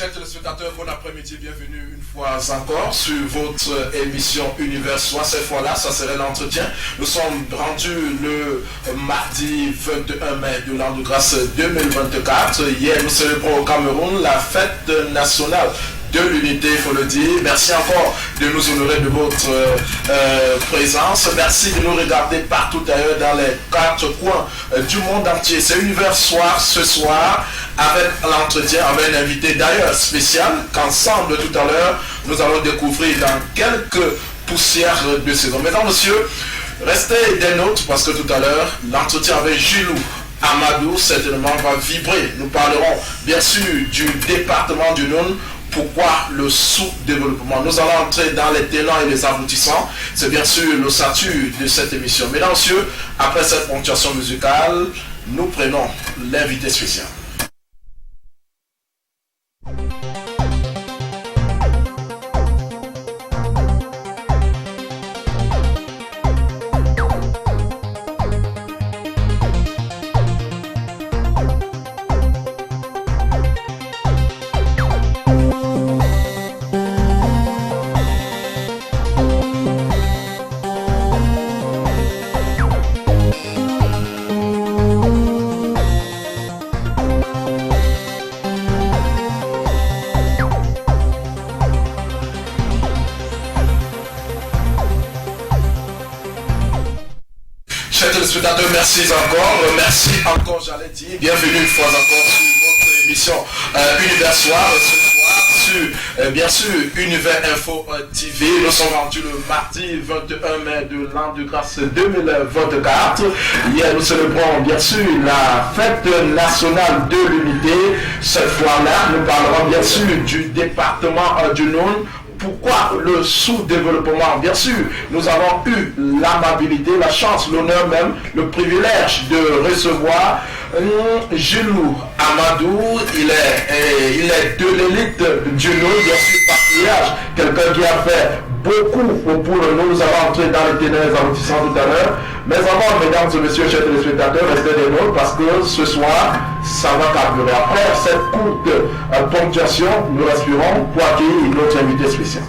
Chers téléspectateurs, bon après-midi, bienvenue une fois encore sur votre émission Univers Soir. Cette fois-là, ça serait l'entretien. Nous sommes rendus le mardi 21 mai de l'an de grâce 2024. Hier, nous célébrons au Cameroun la fête nationale de l'unité, il faut le dire. Merci encore de nous honorer de votre présence. Merci de nous regarder partout ailleurs dans les quatre coins du monde entier. C'est Univers Soir ce soir avec l'entretien, avec un invité d'ailleurs spécial qu'ensemble tout à l'heure nous allons découvrir dans quelques poussières de saison. Mesdames, messieurs, restez des nôtres parce que tout à l'heure l'entretien avec Gilou Amadou certainement va vibrer. Nous parlerons bien sûr du département du Noun. Pourquoi le sous-développement? Nous allons entrer dans les tenants et les aboutissants. C'est bien sûr le statut de cette émission. Mesdames, messieurs, après cette ponctuation musicale, nous prenons l'invité spécial. Merci encore, j'allais dire. Bienvenue une fois encore sur votre émission Univers Soir. Ce soir sur, bien sûr, Univers Info TV. Nous sommes rendus le mardi 21 mai de l'an de grâce 2024. Hier, nous célébrons bien sûr la fête nationale de l'unité. Cette fois-là, nous parlerons bien sûr du département du Noun. Pourquoi le sous-développement? Bien sûr, nous avons eu l'amabilité, la chance, l'honneur même, le privilège de recevoir Gilou Amadou. Il est de l'élite du Noun, bien sûr, patriarche, quelqu'un qui a fait beaucoup pour le Noun. Nous allons entrer dans les ténèbres et les aboutissants tout à l'heure. Mais avant, mesdames et messieurs, chers téléspectateurs, restez des nôtres parce que ce soir, ça va carburer. Après cette courte ponctuation, nous respirons pour accueillir notre invité spécial.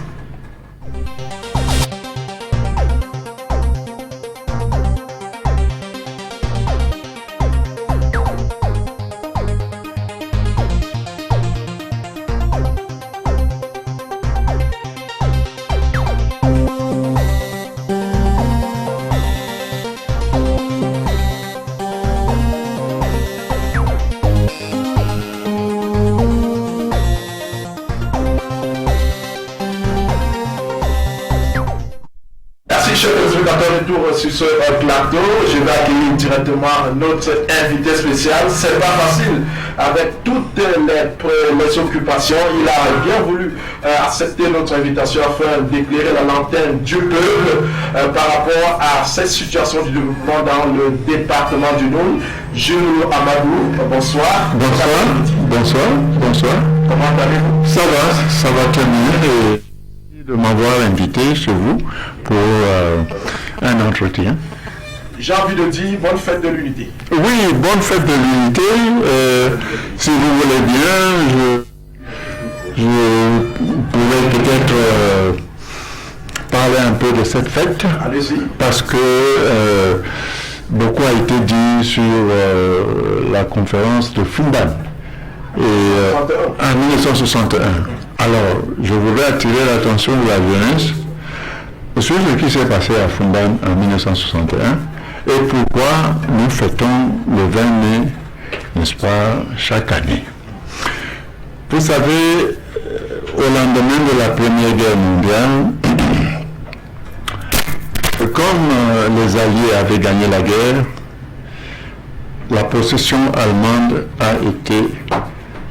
Sur ce plateau, je vais accueillir directement notre invité spécial. C'est pas facile avec toutes les occupations. Il a bien voulu accepter notre invitation afin d'éclairer la lanterne du peuple par rapport à cette situation du développement dans le département du Noun. Gilou Amadou, bonsoir. Bonsoir. Comment allez-vous? Ça va très bien. Et de m'avoir invité chez vous pour un entretien. J'ai envie de dire bonne fête de l'unité. Oui, bonne fête de l'unité. Si vous voulez bien, je pourrais peut-être parler un peu de cette fête. Allez-y. Parce que beaucoup a été dit sur la conférence de Fumban en 1961. Alors, je voudrais attirer l'attention de la jeunesse sur ce qui s'est passé à Fumban en 1961 et pourquoi nous fêtons le 20 mai, n'est-ce pas, chaque année. Vous savez, au lendemain de la Première Guerre mondiale, comme les Alliés avaient gagné la guerre, la possession allemande a été,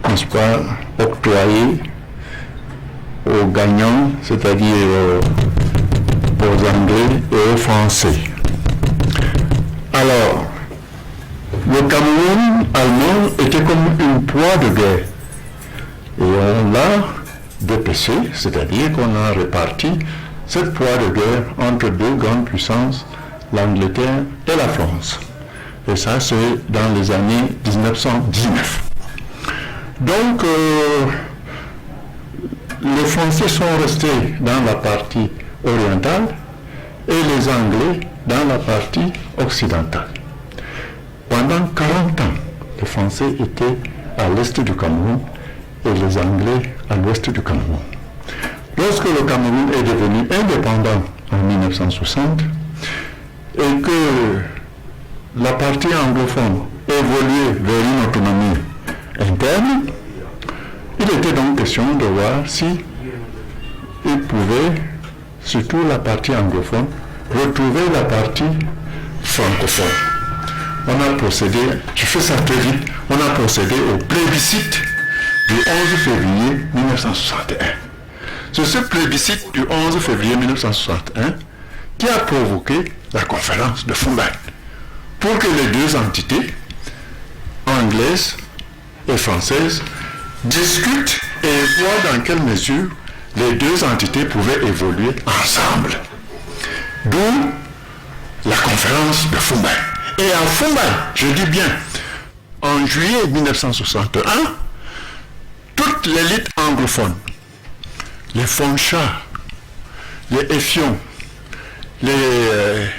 n'est-ce pas, octroyée aux gagnants, c'est-à-dire aux Anglais et aux Français. Alors, le Cameroun allemand était comme une proie de guerre. Et on l'a dépecé, c'est-à-dire qu'on a réparti cette proie de guerre entre deux grandes puissances, l'Angleterre et la France. Et ça, c'est dans les années 1919. Donc, les Français sont restés dans la partie orientale et les Anglais dans la partie occidentale. Pendant 40 ans, les Français étaient à l'est du Cameroun et les Anglais à l'ouest du Cameroun. Lorsque le Cameroun est devenu indépendant en 1960 et que la partie anglophone évoluait vers une autonomie interne, il était donc question de voir si il pouvait, surtout la partie anglophone, retrouver la partie francophone. On a procédé, je fais ça très vite, on a procédé au plébiscite du 11 février 1961. C'est ce plébiscite du 11 février 1961 qui a provoqué la conférence de Fumban pour que les deux entités, anglaises et françaises, discutent et voient dans quelle mesure les deux entités pouvaient évoluer ensemble. D'où la conférence de Fumban. Et à Fumban, je dis bien, en juillet 1961, toute l'élite anglophone, les Fonchas, les Effions, les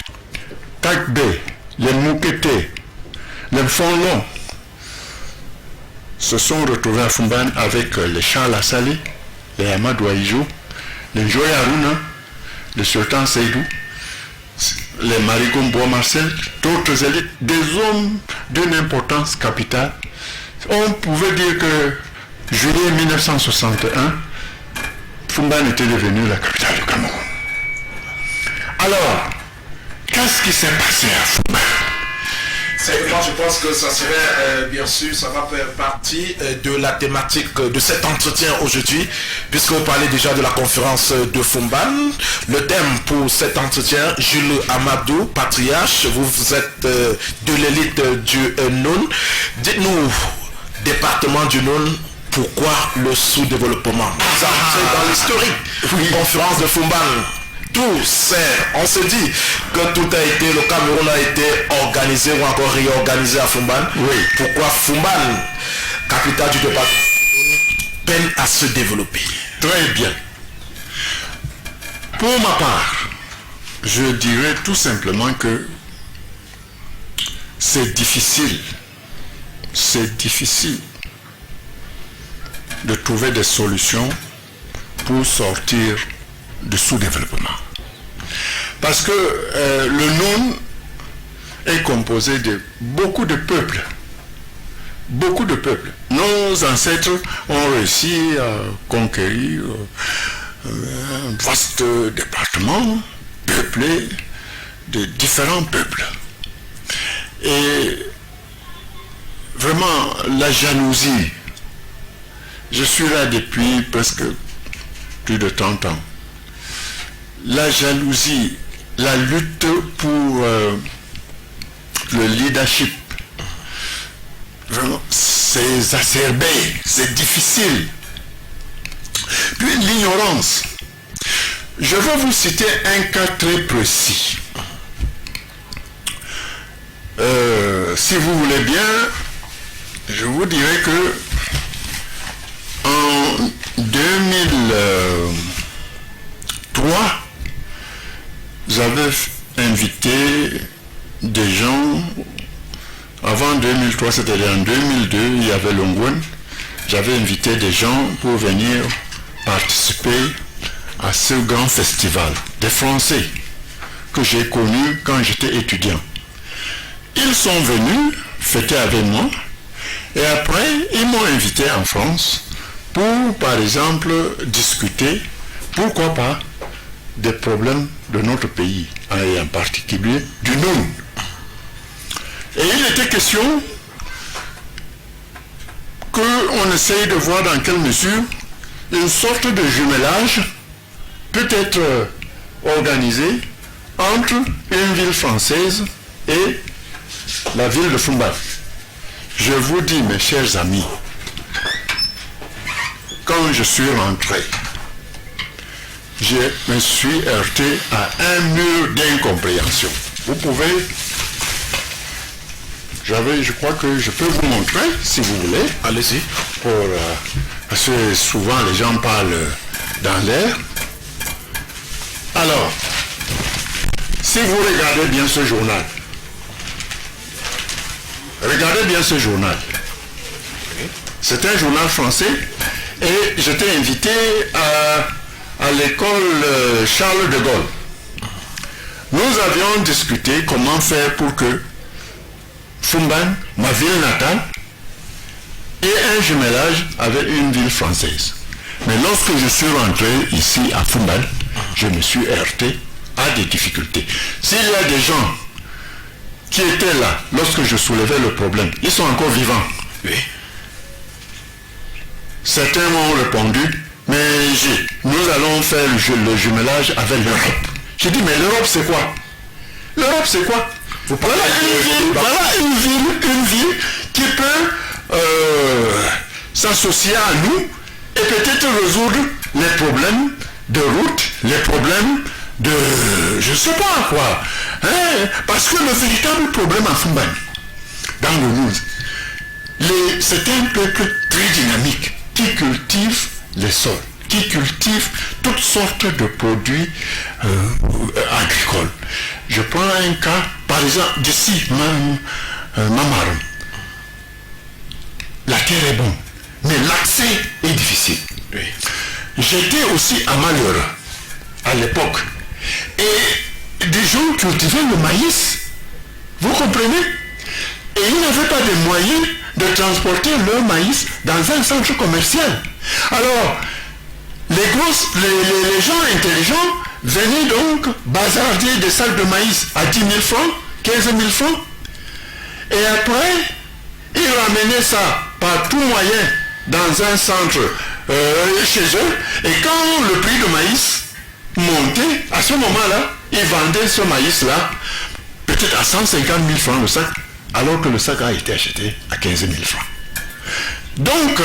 Takbé, les Moukété, les Fonlons, se sont retrouvés à Fumban avec les Charles Assalé, les Amadou Aïjou, les Njoya Aruna, le Sultan Seydou, les Marigoum Bois Marcel, d'autres élites, des hommes d'une importance capitale. On pouvait dire que juillet 1961, Fumban était devenu la capitale du Cameroun. Alors, qu'est-ce qui s'est passé à Fumban? Moi, je pense que ça serait, bien sûr, ça va faire partie de la thématique de cet entretien aujourd'hui, puisque vous parlez déjà de la conférence de Fumban. Le thème pour cet entretien, Jules Amadou, patriarche, vous êtes de l'élite du Noun. Dites-nous, département du Noun, pourquoi le sous-développement? Vous entrez dans l'historique, conférence de Fumban. On se dit que tout a été, le Cameroun a été organisé ou encore réorganisé à Fumban. Oui. Pourquoi Fumban, capitale du département, peine à se développer? Très bien. Pour ma part, je dirais tout simplement que c'est difficile de trouver des solutions pour sortir du sous-développement. Parce que le Noun est composé de beaucoup de peuples. Beaucoup de peuples. Nos ancêtres ont réussi à conquérir un vaste département peuplé de différents peuples. Et vraiment, la jalousie, je suis là depuis presque plus de 30 ans. La jalousie, la lutte pour le leadership, vraiment, c'est exacerbé, c'est difficile. Puis l'ignorance. Je vais vous citer un cas très précis. Si vous voulez bien, je vous dirais que en 2003, j'avais invité des gens. Avant 2003, c'était en 2002, il y avait Longwen. J'avais invité des gens pour venir participer à ce grand festival des Français que j'ai connu quand j'étais étudiant. Ils sont venus fêter avec moi et après, ils m'ont invité en France pour, par exemple, discuter, pourquoi pas, des problèmes de notre pays, et en particulier du Noun. Et il était question qu'on essaye de voir dans quelle mesure une sorte de jumelage peut être organisé entre une ville française et la ville de Fumban. Je vous dis, mes chers amis, quand je suis rentré, je me suis heurté à un mur d'incompréhension. Vous pouvez, je crois que je peux vous montrer, si vous voulez. Allez-y. Parce que souvent les gens parlent dans l'air. Alors, si vous regardez bien ce journal, c'est un journal français et j'étais invité à l'école Charles de Gaulle. Nous avions discuté comment faire pour que Foumban, ma ville natale, ait un jumelage avec une ville française. Mais lorsque je suis rentré ici à Foumban, je me suis heurté à des difficultés. S'il y a des gens qui étaient là lorsque je soulevais le problème, ils sont encore vivants. Oui. Certains m'ont répondu, mais nous allons faire le jumelage avec l'Europe. J'ai dit, mais l'Europe c'est quoi? L'Europe c'est quoi? Voilà une ville qui peut s'associer à nous et peut-être résoudre les problèmes de route, les problèmes de... je ne sais pas quoi. Hein? Parce que le véritable problème à Foumban, dans le Nouz, c'est un peuple très dynamique qui cultive les sols, qui cultive toutes sortes de produits agricoles. Je prends un cas, par exemple, d'ici, Mamarum. La terre est bonne, mais l'accès est difficile. Oui. J'étais aussi à Malheureux, à l'époque, et des gens cultivaient le maïs. Vous comprenez? Et ils n'avaient pas de moyens de transporter leur maïs dans un centre commercial. Alors, les gens intelligents venaient donc bazarder des sacs de maïs à 10 000 francs, 15 000 francs, et après, ils ramenaient ça par tout moyen dans un centre chez eux, et quand le prix de maïs montait, à ce moment-là, ils vendaient ce maïs-là peut-être à 150 000 francs le sac, alors que le sac a été acheté à 15 000 francs. Donc,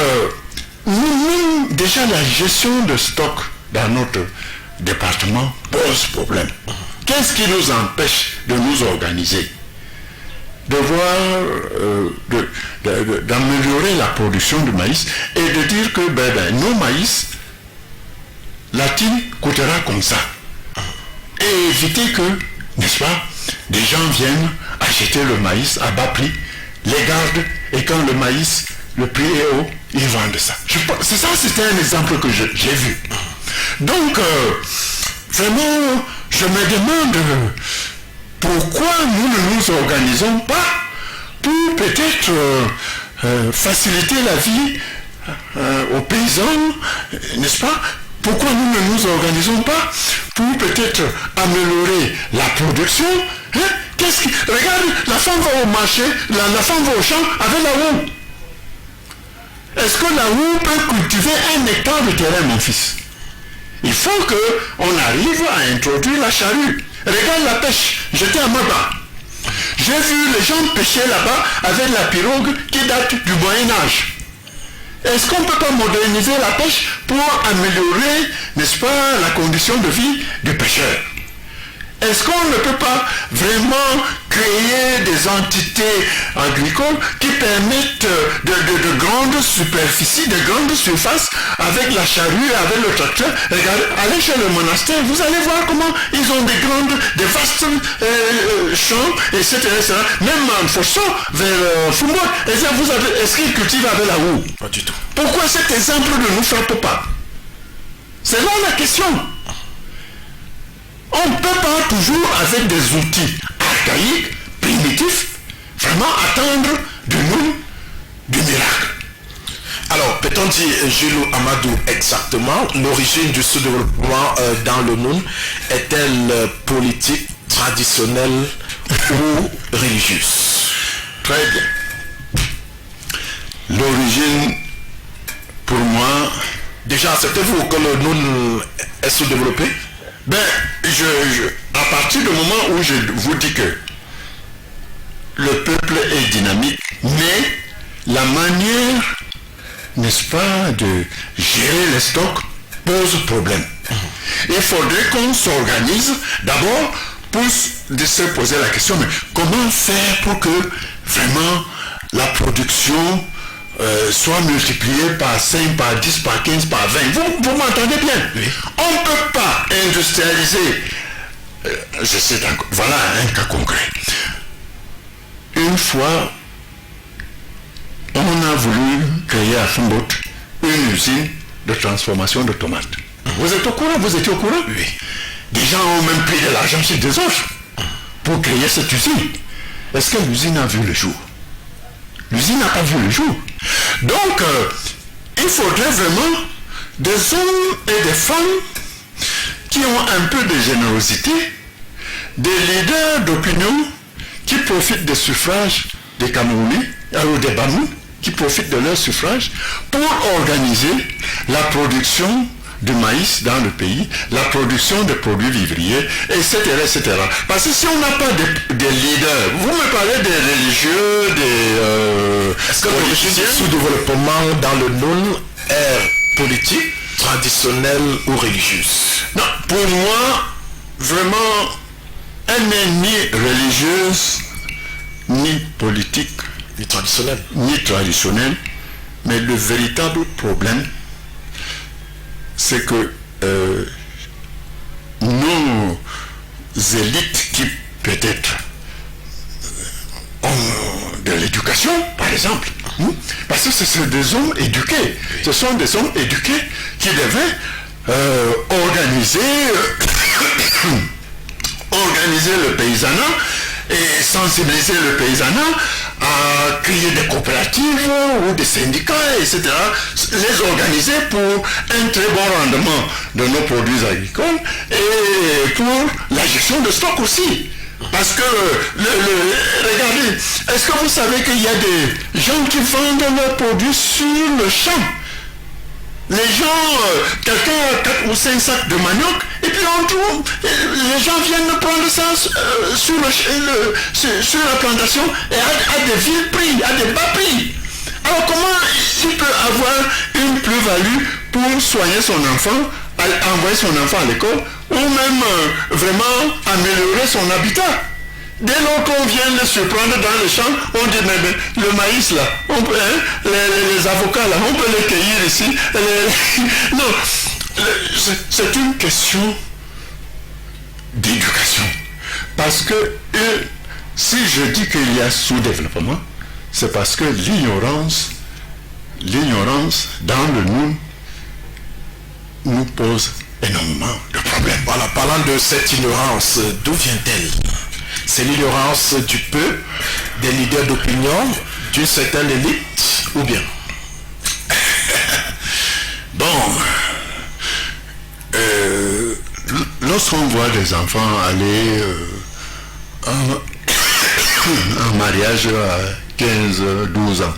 nous, déjà la gestion de stock dans notre département pose problème. Qu'est-ce qui nous empêche de nous organiser? D'améliorer la production de maïs et de dire que nos maïs, la tine coûtera comme ça. Et éviter que, n'est-ce pas, des gens viennent acheter le maïs à bas prix, les gardent, et quand le maïs, le prix est haut, ils vendent ça. C'était un exemple que j'ai vu. Donc, vraiment, je me demande pourquoi nous ne nous organisons pas pour peut-être faciliter la vie aux paysans, n'est-ce pas? Pourquoi nous ne nous organisons pas pour peut-être améliorer la production? Hein? Regarde, la femme va au marché, la femme va au champ avec la houe. Est-ce que la houe peut cultiver 1 hectare de terrain, mon fils? Il faut qu'on arrive à introduire la charrue. Regarde la pêche. J'étais à Maba. J'ai vu les gens pêcher là-bas avec la pirogue qui date du Moyen-Âge. Est-ce qu'on ne peut pas moderniser la pêche pour améliorer, n'est-ce pas, la condition de vie du pêcheur? Est-ce qu'on ne peut pas vraiment créer des entités agricoles qui permettent de grandes superficies, de grandes surfaces avec la charrue, avec le tracteur? Regardez, allez chez le monastère, vous allez voir comment ils ont des vastes champs, etc., etc. Même en Fosso, vers Fumbo, est-ce qu'ils cultivent avec la houe? Pas du tout. Pourquoi cet exemple ne nous frappe pas? C'est là la question. On ne peut pas toujours, avec des outils archaïques, primitifs, vraiment attendre de nous du miracle. Alors, peut-on dire, Jules Amadou, exactement, l'origine du sous-développement dans le Noun est-elle politique, traditionnelle ou religieuse? Très bien. L'origine, pour moi... Déjà, acceptez-vous que le Noun est sous-développé? À partir du moment où je vous dis que le peuple est dynamique, mais la manière, n'est-ce pas, de gérer les stocks pose problème. Il faudrait qu'on s'organise d'abord pour se poser la question, mais comment faire pour que vraiment la production soit multiplié par 5, par 10, par 15, par 20. Vous m'entendez bien? Oui. On ne peut pas industrialiser. Voilà un cas concret. Une fois, on a voulu créer à Fumbout une usine de transformation de tomates. Vous êtes au courant? Vous étiez au courant? Oui. Des gens ont même pris de l'argent chez des autres pour créer cette usine. Est-ce que l'usine a vu le jour? L'usine n'a pas vu le jour. Donc, il faudrait vraiment des hommes et des femmes qui ont un peu de générosité, des leaders d'opinion qui profitent des suffrages des Camerounais, ou des Bamous, qui profitent de leur suffrage pour organiser la production de maïs dans le pays, la production de produits vivriers, etc., etc. Parce que si on n'a pas des leaders, vous me parlez des religieux, Est-ce que le sous-développement dans le Noun est politique, traditionnelle ou religieuse? Non, pour moi, vraiment, elle n'est ni religieuse, ni politique, ni traditionnelle, mais le véritable problème, c'est que nos élites qui peut-être ont de l'éducation, par exemple, parce que ce sont des hommes éduqués, ce sont des hommes éduqués qui devaient organiser le paysanat et sensibiliser le paysanat à créer des coopératives ou des syndicats, etc. Les organiser pour un très bon rendement de nos produits agricoles et pour la gestion de stock aussi. Parce que, regardez, est-ce que vous savez qu'il y a des gens qui vendent leurs produits sur le champ? Les gens, quelqu'un a 4 ou 5 sacs de manioc, et puis on trouve, les gens viennent prendre ça sur la plantation et à des vil prix, à des bas prix. Alors comment il peut avoir une plus-value pour soigner son enfant, envoyer son enfant à l'école, ou même vraiment améliorer son habitat? Dès lors qu'on vient le surprendre dans le champ, on dit mais le maïs là, on peut, les avocats là, on peut les cueillir ici. Non, c'est une question d'éducation. Parce que si je dis qu'il y a sous-développement, c'est parce que l'ignorance dans le nous pose énormément de problèmes. Voilà, parlant de cette ignorance, d'où vient-elle? C'est l'ignorance du peuple, des leaders d'opinion, d'une certaine élite, ou bien? Bon, lorsqu'on voit des enfants aller en mariage à 15, 12 ans,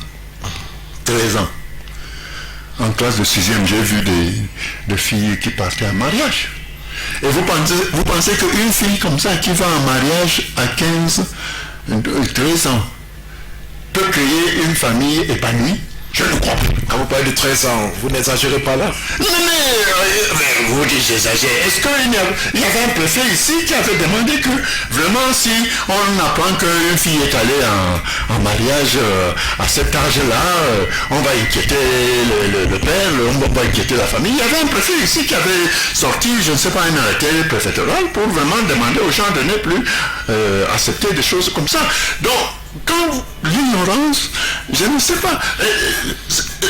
13 ans, en classe de 6e, j'ai vu des filles qui partaient en mariage. Et vous pensez qu'une fille comme ça qui va en mariage à 15, 13 ans peut créer une famille épanouie? Je ne crois pas. Quand vous parlez de 13 ans, vous n'exagérez pas là? Mais vous dites j'exagère. Est-ce qu'il y avait un préfet ici qui avait demandé que vraiment si on apprend qu'une fille est allée en mariage à cet âge-là, on va inquiéter le père, on va inquiéter la famille? Il y avait un préfet ici qui avait sorti, je ne sais pas, un arrêté préfectoral pour vraiment demander aux gens de ne plus accepter des choses comme ça. Donc, quand l'ignorance, je ne sais pas,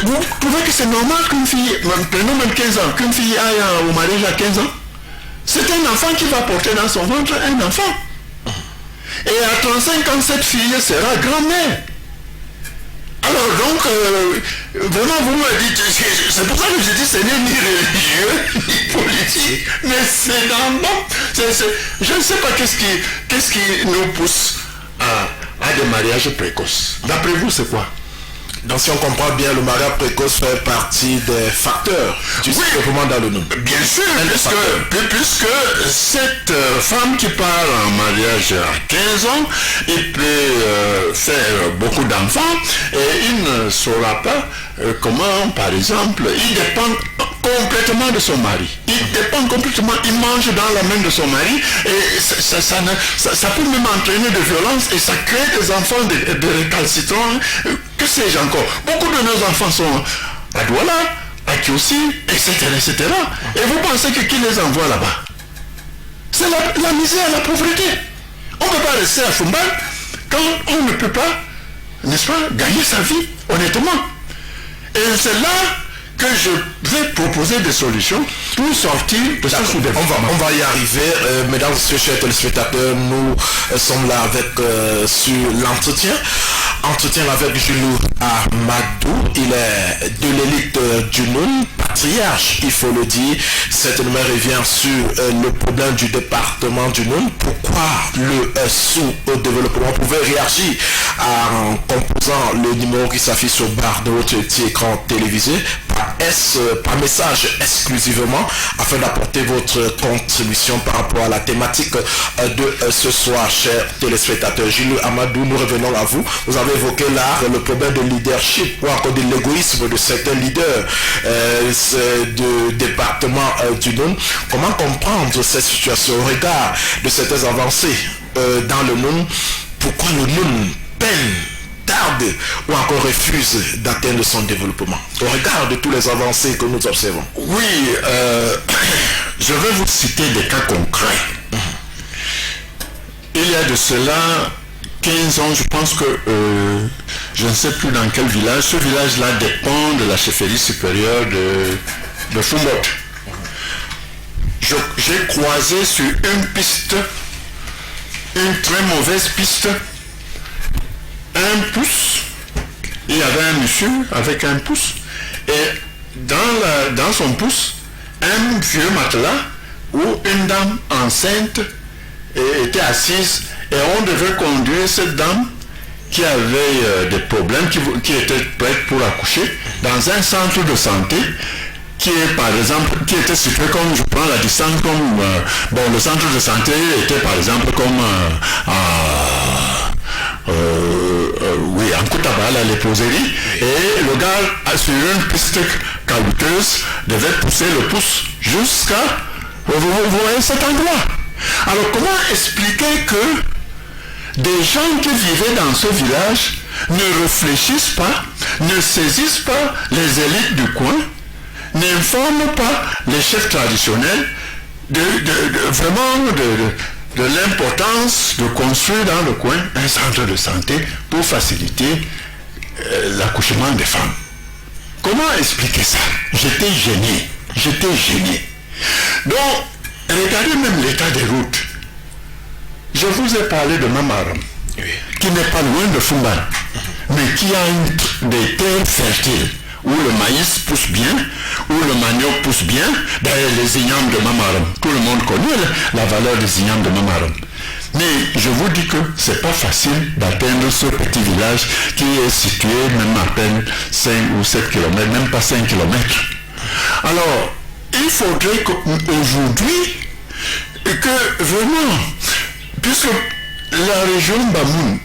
vous trouvez que c'est normal qu'une fille, prenons même 15 ans, qu'une fille aille au mariage à 15 ans? C'est un enfant qui va porter dans son ventre un enfant. Et à 35 ans, cette fille sera grand-mère. Alors donc, vraiment vous me dites, c'est pour ça que je dis ce n'est ni religieux, ni politique, mais c'est dans le bon. Je ne sais pas qu'est-ce qui nous pousse à des mariages précoces. D'après vous, c'est quoi? Donc si on comprend bien, le mariage précoce fait partie des facteurs du développement dans le Noun. Bien sûr, puisque cette femme qui part en mariage à 15 ans, il peut faire beaucoup d'enfants et il ne saura pas comment, par exemple, il dépend complètement de son mari. Il dépend complètement, il mange dans la main de son mari et ça peut même entraîner de violence et ça crée des enfants de récalcitrants. Qu'est-ce sais-je encore? Beaucoup de nos enfants sont à Douala, à Kiossi, etc., etc. Et vous pensez que qui les envoie là-bas? C'est la misère, la pauvreté. On ne peut pas rester à Fumban quand on ne peut pas, n'est-ce pas, gagner sa vie, honnêtement. Et c'est là que je vais proposer des solutions pour sortir de ce sous-développement. On va y arriver. Mesdames et messieurs, chers téléspectateurs, nous sommes là avec sur l'entretien. Entretien avec Julou Amadou. Il est de l'élite du Noun, patriarche, il faut le dire. Cette numéro revient sur le problème du département du Noun. Pourquoi le sous-développement? Vous pouvez réagir en composant le numéro qui s'affiche sur barre de votre petit écran télévisé par message exclusivement afin d'apporter votre contribution par rapport à la thématique de ce soir, chers téléspectateurs. Julou Amadou, nous revenons à vous. Vous avez évoqué là le problème de leadership ou encore de l'égoïsme de certains leaders du département du Noun. Comment comprendre cette situation au regard de certaines avancées dans le Noun? Pourquoi le Noun peine, tarde ou encore refuse d'atteindre son développement au regard de toutes les avancées que nous observons? Oui, je vais vous citer des cas concrets. Il y a de cela 15 ans, je pense que je ne sais plus dans quel village. Ce village-là dépend de la chefferie supérieure de Fumbot. J'ai croisé sur une piste, une très mauvaise piste, un pouce. Il y avait un monsieur avec un pouce et dans son pouce, un vieux matelas où une dame enceinte était assise et on devait conduire cette dame qui avait des problèmes, qui était prête pour accoucher dans un centre de santé qui est par exemple, qui était situé comme, je prends la distance comme, le centre de santé était par exemple comme en Koutabala, les poseries, et le gars sur une piste caillouteuse devait pousser le pouce jusqu'à, vous voyez cet endroit. Alors comment expliquer que des gens qui vivaient dans ce village ne réfléchissent pas, ne saisissent pas les élites du coin, n'informent pas les chefs traditionnels de l'importance de construire dans le coin un centre de santé pour faciliter l'accouchement des femmes? Comment expliquer ça? J'étais gêné. Donc, regardez même l'état des routes. Je vous ai parlé de Mamaram, qui n'est pas loin de Fumban, mais qui a des terres fertiles, où le maïs pousse bien, où le manioc pousse bien, d'ailleurs les ignames de Mamaram. Tout le monde connaît la valeur des ignames de Mamaram. Mais je vous dis que c'est pas facile d'atteindre ce petit village qui est situé même à peine 5 ou 7 km, même pas 5 km. Alors, il faudrait qu'aujourd'hui, que vraiment, puisque la région Bamoun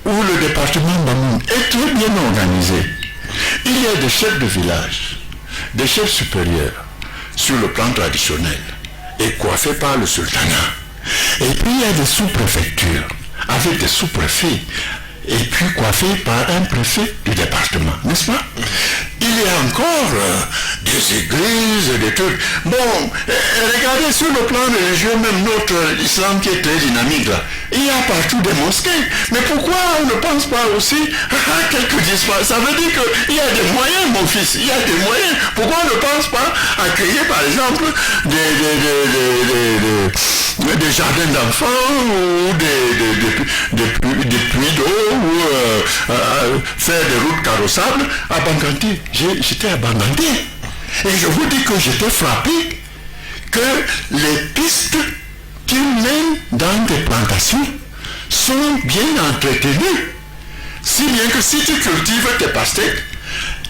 ou le département Bamoun est très bien organisé, il y a des chefs de village, des chefs supérieurs sur le plan traditionnel et coiffés par le sultanat. Et puis il y a des sous-préfectures avec des sous-préfets et puis coiffés par un préfet du département, n'est-ce pas? Il y a encore des églises, des trucs. Bon, regardez sur le plan religieux, même notre islam qui est très dynamique là, il y a partout des mosquées. Mais pourquoi on ne pense pas aussi à quelques disparitions? Ça veut dire qu'il y a des moyens, mon fils, il y a des moyens. Pourquoi on ne pense pas à créer par exemple des jardins d'enfants ou des puits d'eau ou faire des routes carrossables à Banganté? J'étais à Banganté et je vous dis que j'étais frappé que les pistes qui mènent dans des plantations sont bien entretenues, si bien que si tu cultives tes pastèques,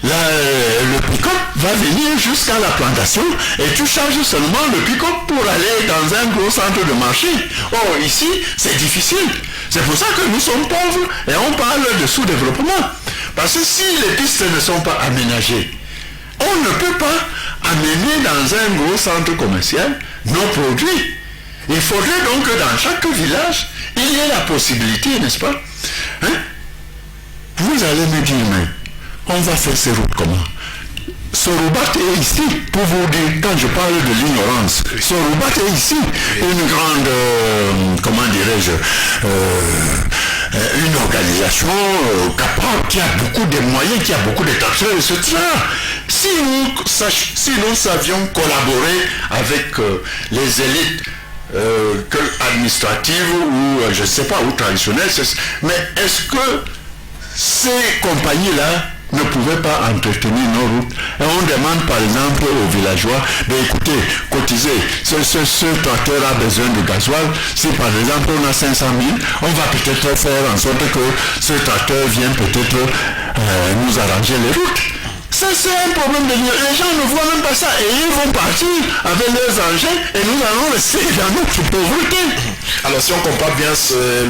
le pick-up va venir jusqu'à la plantation et tu charges seulement le pick-up pour aller dans un gros centre de marché. Or ici, c'est difficile. C'est pour ça que nous sommes pauvres et on parle de sous-développement. Parce que si les pistes ne sont pas aménagées, on ne peut pas amener dans un gros centre commercial nos produits. Il faudrait donc que dans chaque village, il y ait la possibilité, n'est-ce pas? Vous allez me dire, mais on va faire ces routes comment? Soroubat est ici, pour vous dire, quand je parle de l'ignorance, Soroubat est ici, une grande, comment dirais-je, une organisation capable, qui a beaucoup de moyens, qui a beaucoup de tracteurs, etc. Si nous savions collaborer avec les élites administratives ou, je ne sais pas, ou traditionnelles, mais est-ce que ces compagnies-là ne pouvaient pas entretenir nos routes? Et on demande par exemple aux villageois, écoutez, cotisez, ce tracteur a besoin de gasoil. Si par exemple on a 500 000, on va peut-être faire en sorte que ce tracteur vienne peut-être nous arranger les routes. Ça, c'est un problème de lieu. Les gens ne voient même pas ça et ils vont partir avec leurs engins et nous allons rester dans notre pauvreté. Alors si on compare bien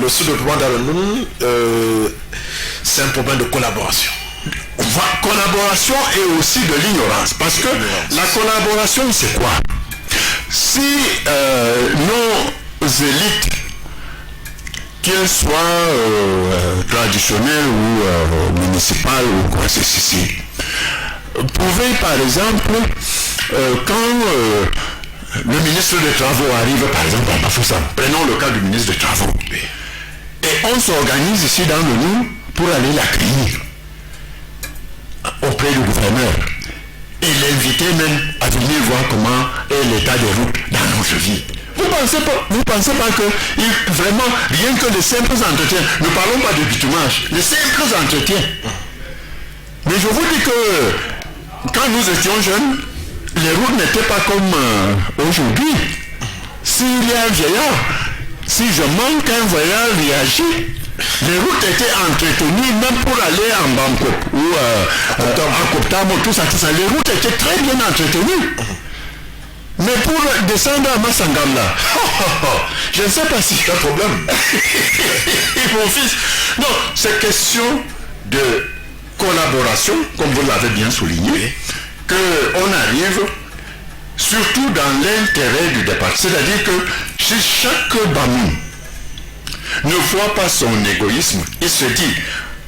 le sous-développement d'Aranoun, c'est un problème de collaboration. Collaboration et aussi de l'ignorance. Parce que la collaboration, c'est quoi? Si nos élites, qu'elles soient traditionnelles ou municipales ou quoi, c'est ici, pouvaient par exemple, quand le ministre des Travaux arrive par exemple à Bafoussam, prenons le cas du ministre des Travaux, et on s'organise ici dans le Nord pour aller l'accueillir auprès du gouverneur et l'inviter même à venir voir comment est l'état des routes dans notre vie. Vous pensez pas que vraiment, rien que les simples entretiens, ne parlons pas de bitumage, les simples entretiens. Mais je vous dis que quand nous étions jeunes, les routes n'étaient pas comme aujourd'hui. S'il y a un vieillard, si je manque un vieillard réagit, les routes étaient entretenues même pour aller en Bangkok ou en Koptamo, tout ça. Les routes étaient très bien entretenues. Mais pour descendre à Massangam là, je ne sais pas si c'est un problème. Mon fils. Non, c'est question de collaboration, comme vous l'avez bien souligné, qu'on arrive surtout dans l'intérêt du départ. C'est-à-dire que si chaque Bamou ne voit pas son égoïsme, il se dit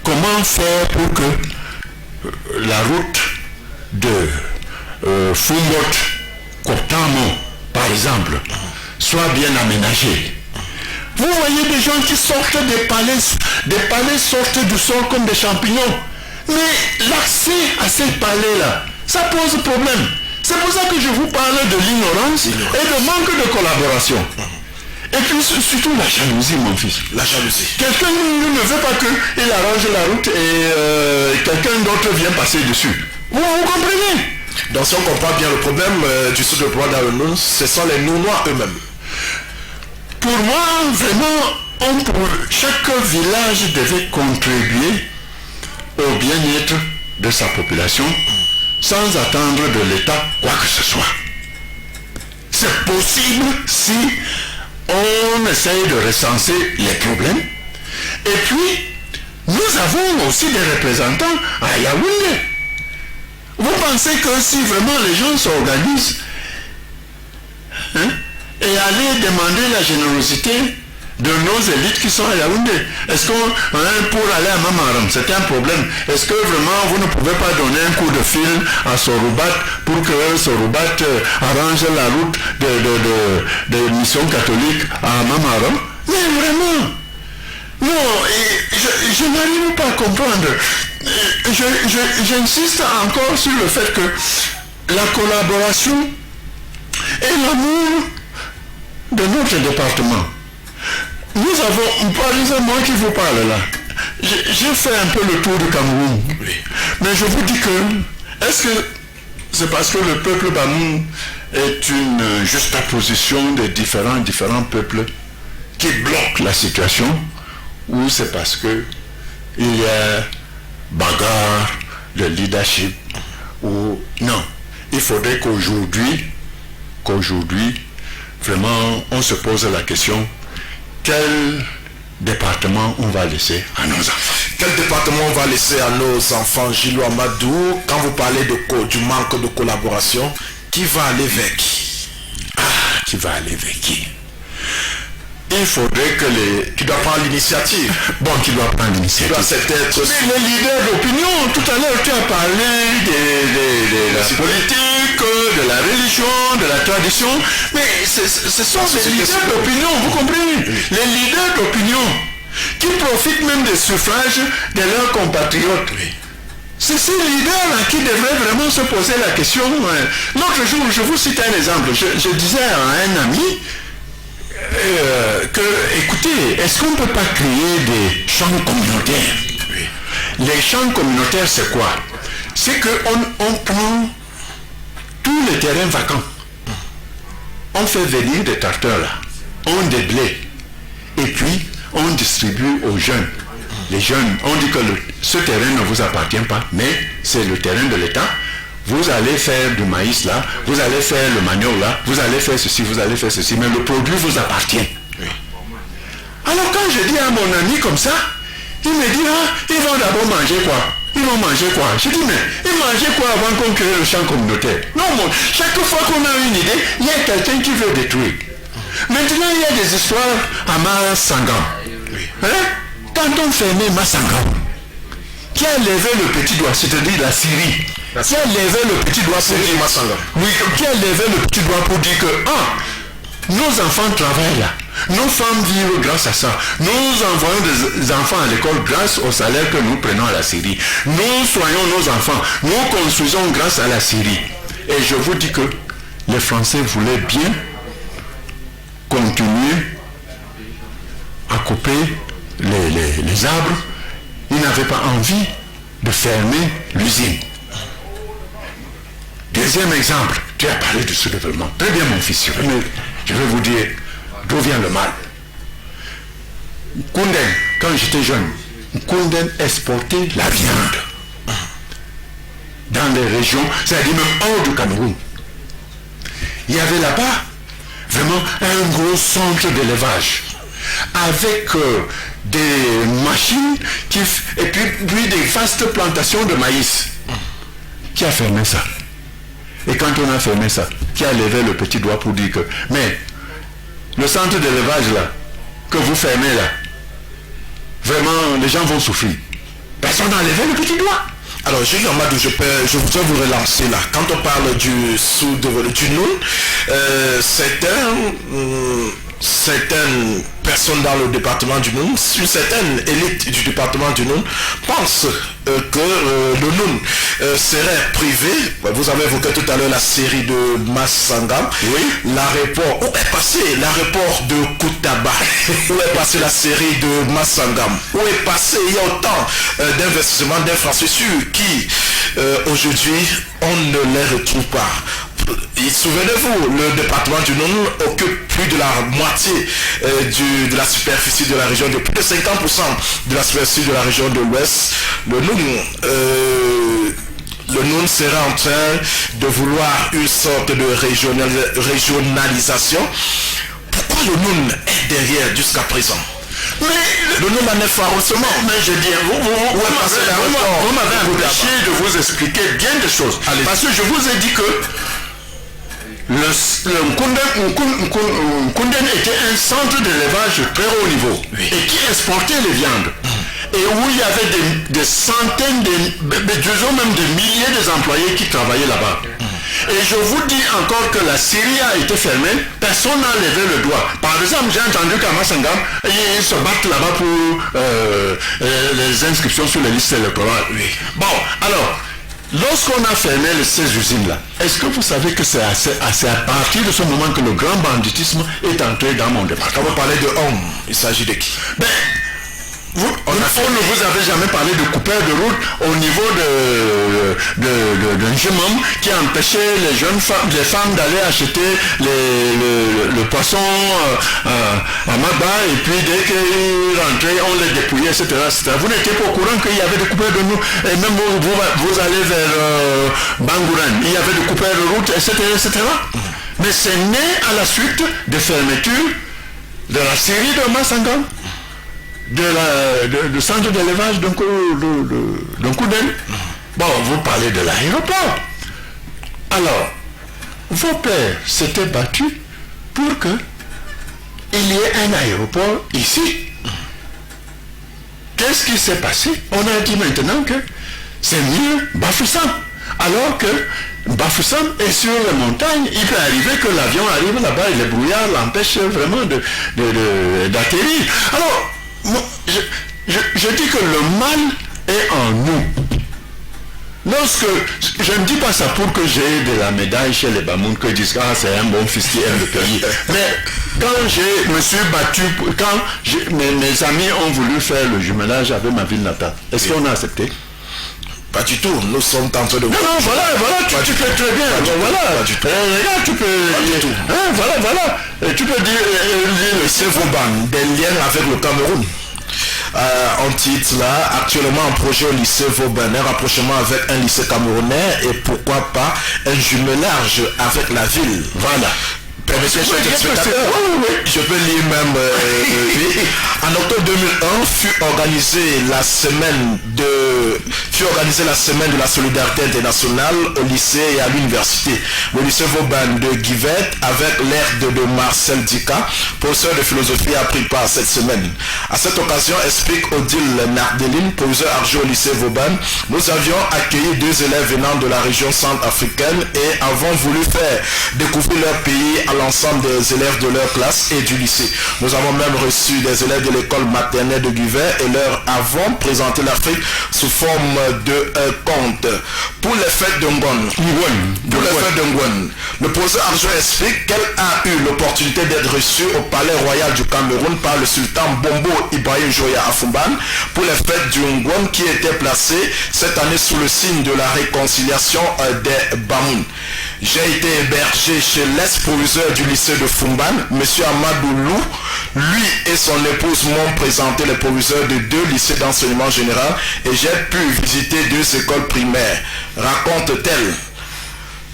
comment faire pour que la route de Fumbot, Koptamo, par exemple, soit bien aménagée. Vous voyez des gens qui sortent des palais sortent du sol comme des champignons. Mais l'accès à ces palais-là, ça pose problème. C'est pour ça que je vous parle de l'ignorance et de manque de collaboration. Et puis surtout la jalousie, mon fils. La jalousie. Quelqu'un ne veut pas qu'il arrange la route et quelqu'un d'autre vient passer dessus. Vous comprenez? Donc si on comprend bien le problème du sous-développement d'Aranoun, ce sont les non-noirs eux-mêmes. Pour moi, vraiment, chaque village devait contribuer au bien-être de sa population sans attendre de l'État quoi que ce soit. C'est possible si on essaye de recenser les problèmes. Et puis, nous avons aussi des représentants à Yaoundé. Vous pensez que si vraiment les gens s'organisent et aller demander la générosité de nos élites qui sont à Yaoundé, est-ce qu'on, pour aller à Mamaram, c'est un problème. Est-ce que vraiment vous ne pouvez pas donner un coup de fil à Soroubat pour que Soroubat arrange la route de mission catholique à Mamaram? Mais vraiment, non, je n'arrive pas à comprendre. J'insiste encore sur le fait que la collaboration et l'amour de notre département. Nous avons, par exemple, moi qui vous parle là, j'ai fait un peu le tour du Cameroun. Oui. Mais je vous dis que, est-ce que c'est parce que le peuple Bamou est une juxtaposition des différents peuples qui bloquent la situation, ou c'est parce que il y a bagarre de leadership, ou non. Il faudrait qu'aujourd'hui, vraiment, on se pose la question, quel département on va laisser à nos enfants? Quel département on va laisser à nos enfants? Gilou Amadou, quand vous parlez du manque de collaboration, qui va aller vers qui? Qui va aller vers qui? Il faudrait que qui doit prendre l'initiative. Bon, qui doit prendre l'initiative. Mais les leaders d'opinion, tout à l'heure, tu as parlé de la politique, de la religion, de la tradition, mais ce sont des leaders d'opinion, vous comprenez? Les leaders d'opinion qui profitent même des suffrages de leurs compatriotes. C'est ces leaders-là qui devraient vraiment se poser la question. L'autre jour, je vous cite un exemple. Je disais à un ami écoutez, est-ce qu'on ne peut pas créer des champs communautaires? Les champs communautaires, c'est quoi? C'est qu'on prend tous les terrains vacants. On fait venir des tracteurs là, on déblaye, et puis on distribue aux jeunes. Les jeunes, on dit que ce terrain ne vous appartient pas, mais c'est le terrain de l'État. Vous allez faire du maïs là, vous allez faire le manioc là, vous allez faire ceci, vous allez faire ceci, mais le produit vous appartient. Alors quand je dis à mon ami comme ça, il me dit, ils vont d'abord manger quoi? Ils vont manger quoi? Je dis, mais ils mangeaient quoi avant qu'on crée le champ communautaire? Non, chaque fois qu'on a une idée, il y a quelqu'un qui veut détruire. Maintenant, il y a des histoires à Massangam. Quand on fermait Massangam, qui a levé le petit doigt, c'est-à-dire la Syrie, qui a levé le petit doigt pour dire Massangam. Oui, qui a levé le petit doigt pour dire que nos enfants travaillent là. Nos femmes vivent grâce à ça. Nous envoyons des enfants à l'école grâce au salaire que nous prenons à la Syrie. Nous soignons nos enfants. Nous construisons grâce à la Syrie. Et je vous dis que les Français voulaient bien continuer à couper les arbres. Ils n'avaient pas envie de fermer l'usine. Deuxième exemple, tu as parlé du sous-développement. Très bien mon fils, mais je vais vous dire d'où vient le mal. Koundén, quand j'étais jeune, Koundén exportait la viande dans les régions, c'est-à-dire même hors du Cameroun. Il y avait là-bas vraiment un gros centre d'élevage avec des machines et puis des vastes plantations de maïs. Qui a fermé ça? Et quand on a fermé ça, qui a levé le petit doigt pour dire que mais le centre d'élevage là, que vous fermez là, vraiment les gens vont souffrir. Personne n'a levé le petit doigt. Alors, Jules Amadou, je voudrais vous relancer là. Quand on parle du Noun, certaines personnes dans le département du Noun, une certaine élite du département du Noun, pensent que le Noun serait privé. Vous avez évoqué tout à l'heure la série de Massangam. Oui. L'aéroport, où est passé l'aéroport de Koutaba? Où est passé la série de Massangam? Où est passé, il y a autant d'investissements, d'infrastructures qui, aujourd'hui, on ne les retrouve pas. Souvenez-vous, le département du Noun occupe plus de la moitié de la superficie de la région, de plus de 50% de la superficie de la région de l'Ouest. Le Noun sera en train de vouloir une sorte de régionalisation. Pourquoi le Noun est derrière jusqu'à présent? Mais le Noun en est farouchement. Mais je dis, vous m'avez empêché de vous expliquer bien des choses. Allez. Parce que je vous ai dit que le Koundén était un centre d'élevage très haut niveau, oui, et qui exportait les viandes. Et où il y avait des centaines, disons même des milliers d'employés qui travaillaient là-bas. Et je vous dis encore que la Syrie a été fermée, personne n'a levé le doigt. Par exemple, j'ai entendu qu'à Massangam, ils se battent là-bas pour les inscriptions sur les listes électorales. Oui. Bon, alors, lorsqu'on a fermé ces usines-là, est-ce que vous savez que c'est à partir de ce moment que le grand banditisme est entré dans mon département? Quand vous parlez de hommes, il s'agit de qui? Ben, on ne vous avait jamais parlé de coupeur de route au niveau d'un jeune homme qui empêchait les femmes d'aller acheter le poisson à Magba, et puis dès qu'ils rentraient, on les dépouillait, etc. Vous n'étiez pas au courant qu'il y avait des coupeurs de route, et même vous allez vers Bangouren, il y avait des coupeurs de route, etc. Mais c'est né à la suite des fermetures de la série de Massangam, du centre d'élevage d'un Koundén. Bon, vous parlez de l'aéroport. Alors, vos pères s'étaient battus pour que il y ait un aéroport ici. Qu'est-ce qui s'est passé? On a dit maintenant que c'est mieux Bafoussam. Alors que Bafoussam est sur les montagnes, il peut arriver que l'avion arrive là-bas et le brouillard l'empêche vraiment d'atterrir. Alors, moi, je dis que le mal est en nous. Lorsque, je ne dis pas ça pour que j'ai de la médaille chez les Bamoun, que disent ah c'est un bon fils qui aime le pays. Mais quand je me suis battu, quand mes amis ont voulu faire le jumelage avec ma ville natale, est-ce qu'on a accepté? Pas du tout, nous sommes en train de... Non, voilà, tu peux très bien. Voilà, tu peux... Regarde, tu peux... Pas du tout. Voilà. Tu peux dire... Le Vauban, des liens avec le Cameroun. On titre là, actuellement un projet au lycée Vauban, un rapprochement avec un lycée camerounais et pourquoi pas un jumelage avec la ville. Voilà. Permettez, je peux lire même. En octobre 2001 fut organisée la semaine de la solidarité internationale au lycée et à l'université. Le lycée Vauban de Guivette, avec l'aide de Marcel Dika, professeur de philosophie, a pris part cette semaine. À cette occasion, explique Odile Nardeline, professeur adjoint au lycée Vauban, nous avions accueilli 2 élèves venant de la région centrafricaine et avons voulu faire découvrir leur pays à l'ensemble des élèves de leur classe et du lycée. Nous avons même reçu des élèves de l'école maternelle de Guivert et leur avons présenté l'Afrique sous forme de conte. Pour les fêtes de Ngouane, le professeur adjoint explique qu'elle a eu l'opportunité d'être reçue au palais royal du Cameroun par le sultan Bombo Ibrahim Joya Afumban pour les fêtes du Ngouane qui étaient placées cette année sous le signe de la réconciliation des Bamoun. J'ai été hébergé chez l'ex-proviseur du lycée de Fumban, M. Amadou Lou. Lui et son épouse m'ont présenté les proviseurs de 2 lycées d'enseignement général et j'ai pu visiter 2 écoles primaires. Raconte-t-elle.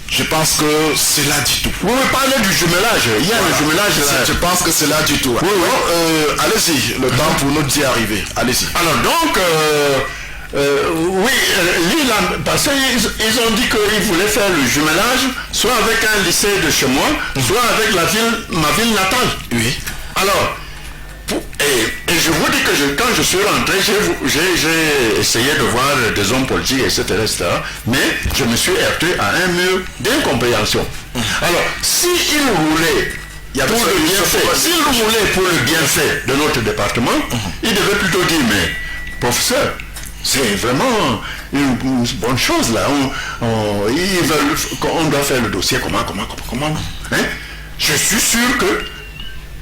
Je pense que c'est là du tout. Vous me parlez du jumelage. Il y a le jumelage là. Je pense que c'est là du tout. Oui. Allez-y, le temps pour nous d'y arriver. Allez-y. Alors donc... parce qu'ils ont dit qu'ils voulaient faire le jumelage, soit avec un lycée de chez moi, soit avec ma ville natale. Oui. Alors, et je vous dis que quand je suis rentré, j'ai essayé de voir des hommes politiques, etc., mais je me suis heurté à un mur d'incompréhension. Alors, s'ils voulaient pour le bienfait de notre département, ils devaient plutôt dire, mais professeur, c'est vraiment une bonne chose là. Ils veulent qu'on doit faire le dossier. Comment hein? Je suis sûr que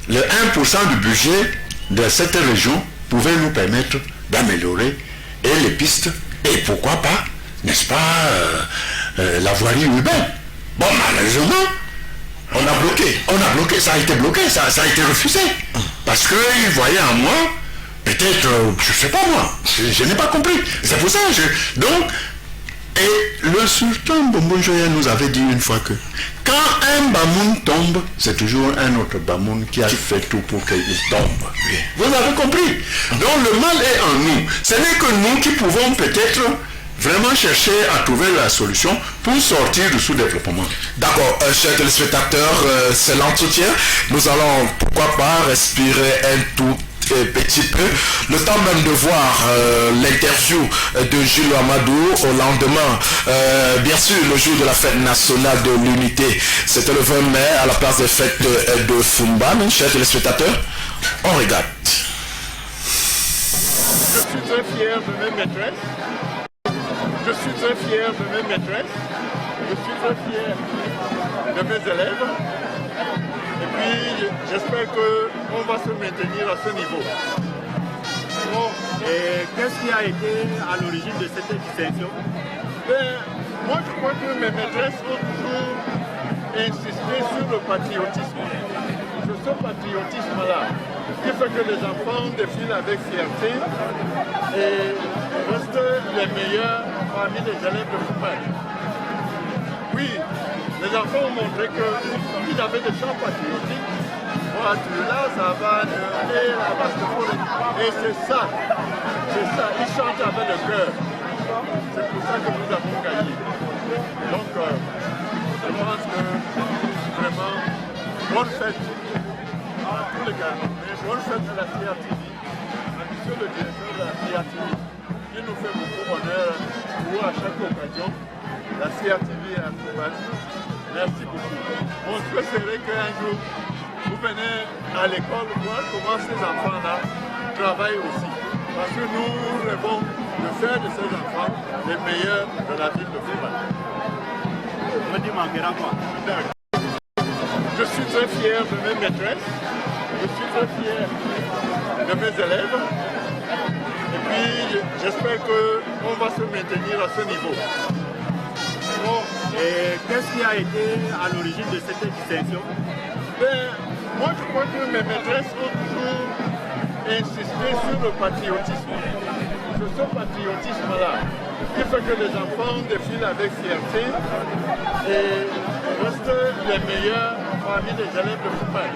le 1% du budget de cette région pouvait nous permettre d'améliorer et les pistes et pourquoi pas, n'est-ce pas, la voirie urbaine. Bon, malheureusement, on a bloqué, ça a été bloqué, ça a été refusé. Parce qu'ils voyaient en moi peut-être, je ne sais pas moi, je n'ai pas compris. C'est pour ça, et le sultan Bombo Joya nous avait dit une fois que quand un Bamoun tombe, c'est toujours un autre Bamoun qui a fait tout pour qu'il tombe. Vous avez compris? Donc le mal est en nous. Ce n'est que nous qui pouvons peut-être vraiment chercher à trouver la solution pour sortir du sous-développement. D'accord, chers téléspectateurs, c'est l'entretien. Nous allons, pourquoi pas, respirer un tout petit peu, le temps même de voir l'interview de Jules Amadou au lendemain, bien sûr le jour de la fête nationale de l'unité, c'était le 20 mai à la place des fêtes de Fumban. Chers téléspectateurs, on regarde. Je suis très fier de mes maîtresses, je suis très fier de mes maîtresses, je suis très fier de mes élèves. Et puis, j'espère qu'on va se maintenir à ce niveau. Bon, et qu'est-ce qui a été à l'origine de cette distinction? Moi, je crois que mes maîtresses ont toujours insisté sur le patriotisme. C'est ce patriotisme-là qui fait que les enfants défilent avec fierté et restent les meilleurs parmi les élèves de Fumban. Oui, les enfants ont montré qu'ils avaient des chants patriotiques. Voilà, là, ça va de la vache de forêt. Et c'est ça, ils chantent avec le cœur. C'est pour ça que nous avons gagné. Donc, je pense que vraiment, bonne fête à tous les gars. Bonne fête de la CRTV. Monsieur le directeur de la CRTV, qui qui nous fait beaucoup d'honneur pour à chaque occasion la CRTV à Fumban. Merci beaucoup. On souhaiterait qu'un jour, vous venez à l'école voir comment ces enfants-là travaillent aussi. Parce que nous rêvons de faire de ces enfants les meilleurs de la ville de Fumban. Je suis très fier de mes maîtresses, je suis très fier de mes élèves. Et puis j'espère qu'on va se maintenir à ce niveau. Bon, et qu'est-ce qui a été à l'origine de cette distinction? Moi je crois que mes maîtresses ont toujours insisté sur le patriotisme. C'est ce patriotisme-là qui fait que les enfants défilent avec fierté et restent les meilleurs parmi les élèves de Fumban.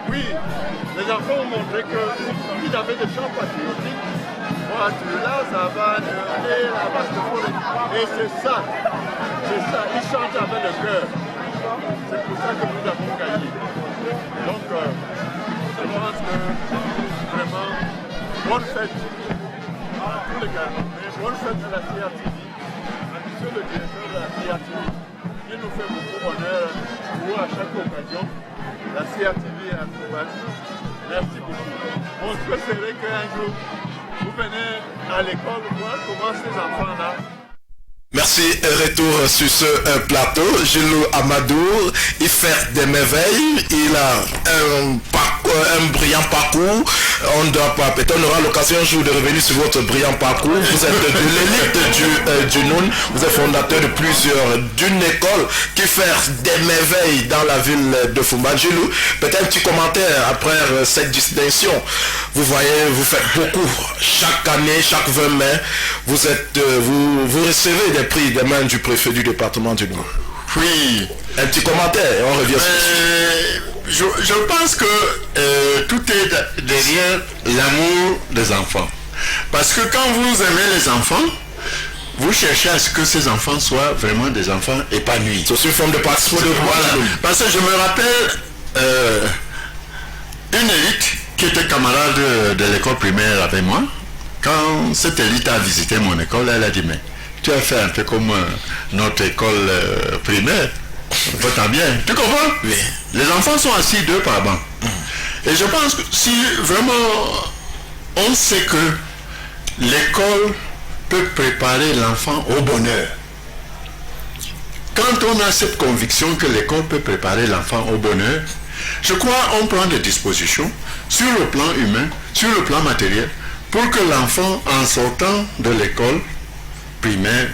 Oui, les enfants ont montré qu'ils avaient des chants patriotiques. Moi, celui-là, ça va et la basketball. Et c'est ça. Ils chantent avec le cœur. C'est pour ça que nous avons gagné. Donc, je pense que vraiment, bonne fête à tous les gars. Bonne fête de la CRTV. Monsieur le directeur de la CRTV, qui nous fait beaucoup d'honneur pour à chaque occasion la CRTV à Fumban. Merci beaucoup. On souhaiterait qu'un jour, vous venez à l'école voir comment ces enfants-là. Merci, retour sur ce plateau. Gilou Amadou, il fait des merveilles, il a un brillant parcours. On doit pas, peut-être on aura l'occasion un jour de revenir sur votre brillant parcours. Vous êtes de l'élite du Noun, vous êtes fondateur de d'une école qui fait des merveilles dans la ville de Fumban. Gilou, peut-être un petit commentaire après cette distinction. Vous voyez, vous faites beaucoup. Chaque année, chaque 20 mai, vous recevez des prix des mains du préfet du département du Nord. Oui. Un petit commentaire et on revient sur ça. Je pense que tout est derrière l'amour des enfants. Parce que quand vous aimez les enfants, vous cherchez à ce que ces enfants soient vraiment des enfants épanouis. C'est une forme de participation. Voilà. Parce que je me rappelle une élite qui était camarade de l'école primaire avec moi. Quand cette élite a visité mon école, elle a dit, mais tu as fait un peu comme notre école primaire. Va-t'en bien. Tu comprends? Oui. Les enfants sont assis deux par banc. Et je pense que si vraiment on sait que l'école peut préparer l'enfant au bonheur, quand on a cette conviction que l'école peut préparer l'enfant au bonheur, je crois qu'on prend des dispositions sur le plan humain, sur le plan matériel, pour que l'enfant, en sortant de l'école primaire,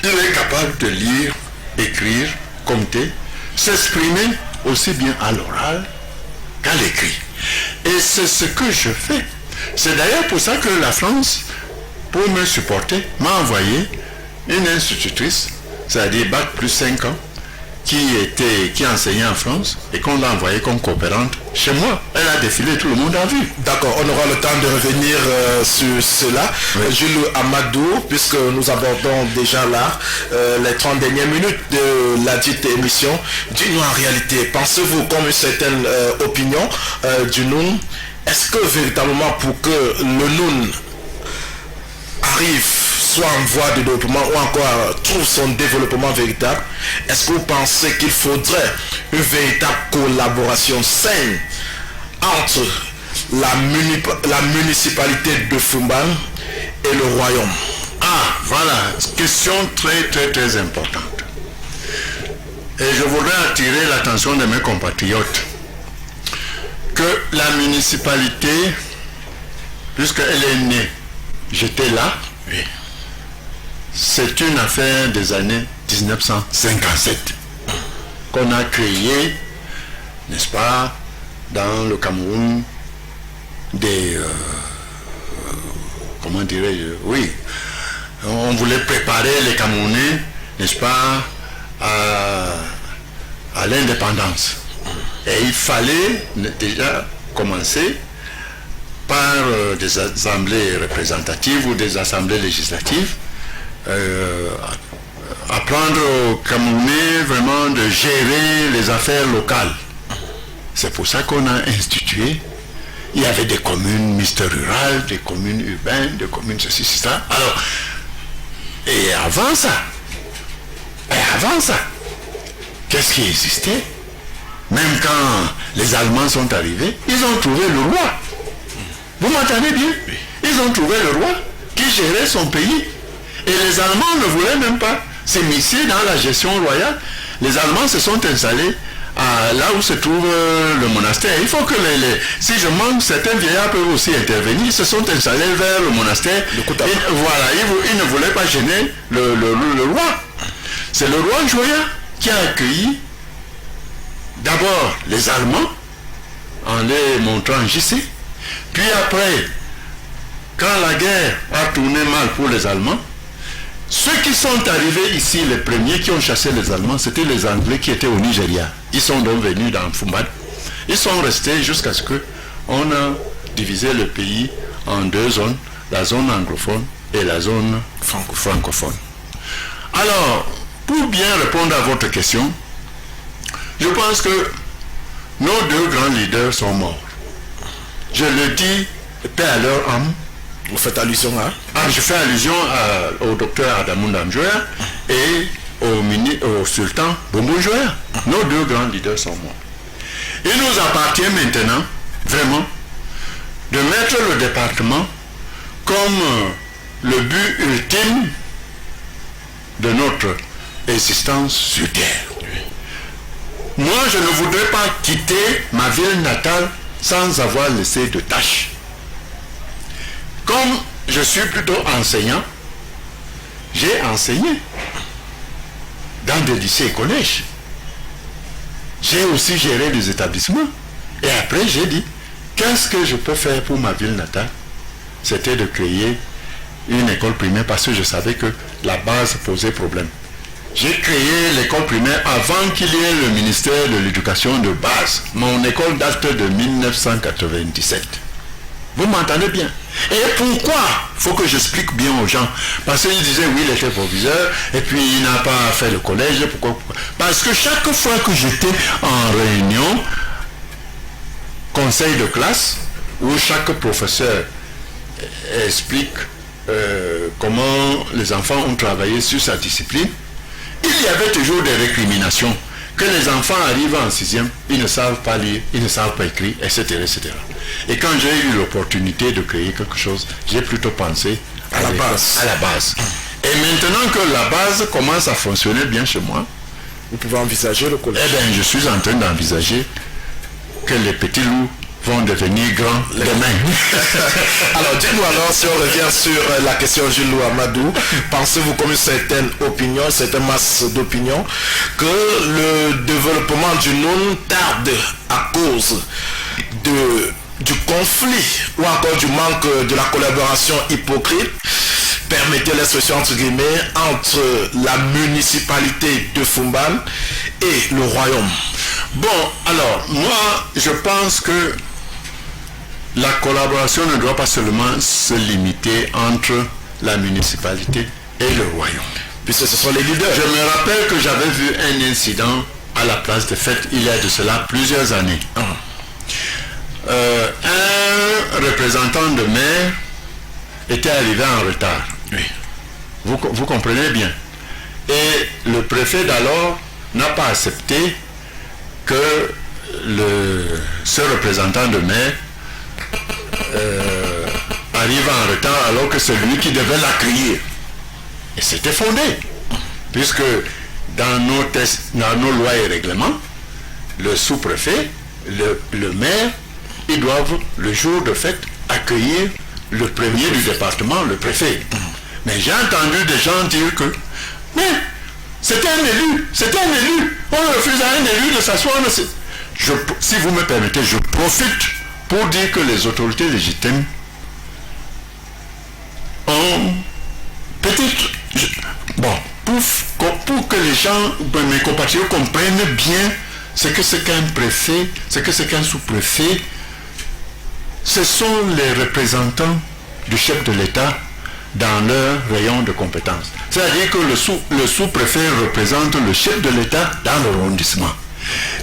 il est capable de lire, écrire, compter, s'exprimer aussi bien à l'oral qu'à l'écrit. Et c'est ce que je fais. C'est d'ailleurs pour ça que la France, pour me supporter, m'a envoyé une institutrice, c'est-à-dire Bac plus 5 ans, qui enseignait en France et qu'on l'a envoyée comme coopérante chez moi. Elle a défilé, tout le monde a vu. D'accord, on aura le temps de revenir sur cela. Oui. Gilou Amadou, puisque nous abordons déjà là les 30 dernières minutes de la dite émission, dis-nous en réalité, pensez-vous comme une certaine opinion du Noun, est-ce que véritablement pour que le Noun arrive soit en voie de développement ou encore trouve son développement véritable, est-ce que vous pensez qu'il faudrait une véritable collaboration saine entre la municipalité de Fumban et le royaume? Ah, voilà, question très très très importante. Et je voudrais attirer l'attention de mes compatriotes que la municipalité, puisqu'elle est née, j'étais là, oui. C'est une affaire des années 1957 qu'on a créé, n'est-ce pas, dans le Cameroun, comment dirais-je, oui, on voulait préparer les Camerounais, n'est-ce pas, à l'indépendance. Et il fallait déjà commencer par des assemblées représentatives ou des assemblées législatives, apprendre aux Camerounais vraiment de gérer les affaires locales. C'est pour ça qu'on a institué il y avait des communes mixtes rurales, des communes urbaines, des communes ceci, ça. Alors, et avant ça, qu'est-ce qui existait? Même quand les Allemands sont arrivés, ils ont trouvé le roi. Vous m'entendez bien? Ils ont trouvé le roi qui gérait son pays. Et les Allemands ne voulaient même pas s'immiscer dans la gestion royale. Les Allemands se sont installés là où se trouve le monastère. Il faut que si je manque, certains vieillards peuvent aussi intervenir. Ils se sont installés vers le monastère. Voilà, ils ne voulaient pas gêner le roi. C'est le roi Joya qui a accueilli d'abord les Allemands en les montrant JC. Puis après, quand la guerre a tourné mal pour les Allemands, ceux qui sont arrivés ici, les premiers qui ont chassé les Allemands, c'était les Anglais qui étaient au Nigeria. Ils sont donc venus dans Fumban. Ils sont restés jusqu'à ce qu'on a divisé le pays en deux zones, la zone anglophone et la zone francophone. Alors, pour bien répondre à votre question, je pense que nos deux grands leaders sont morts. Je le dis, paix à leur âme. Vous faites allusion à? Je fais allusion au docteur Adamou Ndamjoya et au sultan Bombou Joya. Nos deux grands leaders sont morts. Il nous appartient maintenant, vraiment, de mettre le département comme le but ultime de notre existence sur Terre. Moi, je ne voudrais pas quitter ma ville natale sans avoir laissé de tâches. Comme je suis plutôt enseignant, j'ai enseigné dans des lycées et collèges. J'ai aussi géré des établissements. Et après, j'ai dit, qu'est-ce que je peux faire pour ma ville natale? C'était de créer une école primaire parce que je savais que la base posait problème. J'ai créé l'école primaire avant qu'il y ait le ministère de l'éducation de base. Mon école date de 1997. Vous m'entendez bien? Et pourquoi? Il faut que j'explique bien aux gens. Parce qu'ils disaient, oui, il était proviseur, et puis il n'a pas fait le collège. Pourquoi? Parce que chaque fois que j'étais en réunion, conseil de classe, où chaque professeur explique comment les enfants ont travaillé sur sa discipline, il y avait toujours des récriminations. Que les enfants arrivent en 6e, ils ne savent pas lire, ils ne savent pas écrire, etc. etc. Et quand j'ai eu l'opportunité de créer quelque chose, j'ai plutôt pensé à la base. Et maintenant que la base commence à fonctionner bien chez moi, vous pouvez envisager le collège. Eh bien, je suis en train d'envisager que les petits loups vont devenir grands demain. Alors, dites-nous alors, si on revient sur la question Jules Amadou, pensez-vous comme une certaine opinion, une certaine masse d'opinion, que le développement du Noun tarde à cause du conflit ou encore du manque de la collaboration hypocrite, permettez l'expression entre guillemets, entre la municipalité de Fumban et le royaume? Bon, alors, moi, je pense que la collaboration ne doit pas seulement se limiter entre la municipalité et le royaume. Puisque ce sont les leaders. Je me rappelle que j'avais vu un incident à la place des fêtes il y a de cela plusieurs années. Un représentant de maire était arrivé en retard. Oui. Vous comprenez bien. Et le préfet d'alors n'a pas accepté que ce représentant de maire arrive en retard alors que c'est lui qui devait l'accueillir. Et c'était fondé, puisque dans nos lois et règlements, le sous-préfet, le maire, ils doivent, le jour de fête, accueillir le premier du département, le préfet. Mais j'ai entendu des gens dire que, mais c'était un élu, on refuse à un élu de s'asseoir. Si vous me permettez, je profite pour dire que les autorités légitimes ont peut-être, pour que les gens, mes compatriotes comprennent bien ce que c'est qu'un préfet, ce que c'est qu'un sous-préfet, ce sont les représentants du chef de l'État dans leur rayon de compétence. C'est-à-dire que le sous-préfet représente le chef de l'État dans l'arrondissement.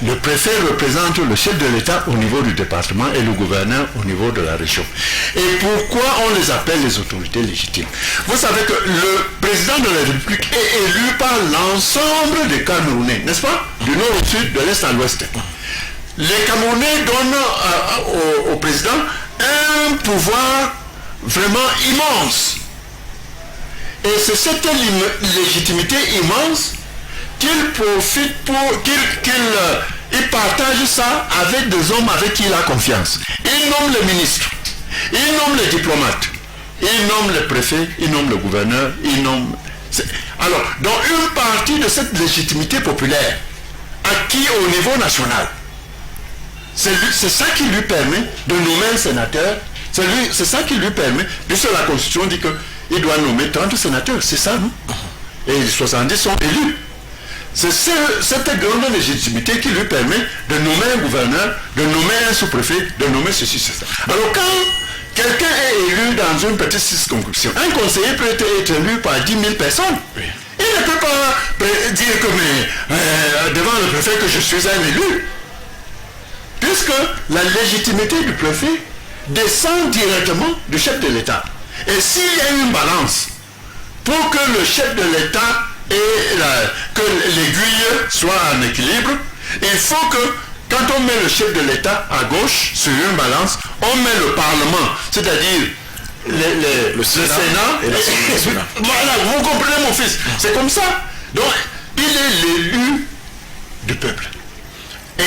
Le préfet représente le chef de l'État au niveau du département et le gouverneur au niveau de la région. Et pourquoi on les appelle les autorités légitimes? Vous savez que le président de la République est élu par l'ensemble des Camerounais, n'est-ce pas? Du nord au sud, de l'est à l'ouest. Les Camerounais donnent au président un pouvoir vraiment immense. Et c'est cette légitimité immense qu'il profite pour qu'il partage ça avec des hommes avec qui il a confiance. Il nomme le ministre, il nomme les diplomates, il nomme le préfet, il nomme le gouverneur, il nomme... Alors, dans une partie de cette légitimité populaire, acquis au niveau national, c'est ça qui lui permet de nommer un sénateur, c'est ça qui lui permet, puisque la Constitution dit qu'il doit nommer 30 sénateurs, c'est ça, non? Et les 70 sont élus. C'est cette grande légitimité qui lui permet de nommer un gouverneur, de nommer un sous-préfet, de nommer ceci, c'est ça. Alors quand quelqu'un est élu dans une petite circonscription, un conseiller peut être élu par 10 000 personnes. Oui. Il ne peut pas dire que devant le préfet que je suis un élu. Puisque la légitimité du préfet descend directement du chef de l'État. Et s'il y a une balance pour que le chef de l'État que l'aiguille soit en équilibre, il faut que quand on met le chef de l'État à gauche sur une balance, on met le Parlement, c'est-à-dire le Sénat et l'Assemblée. Voilà, vous comprenez mon fils, c'est comme ça. Donc il est l'élu du peuple. Et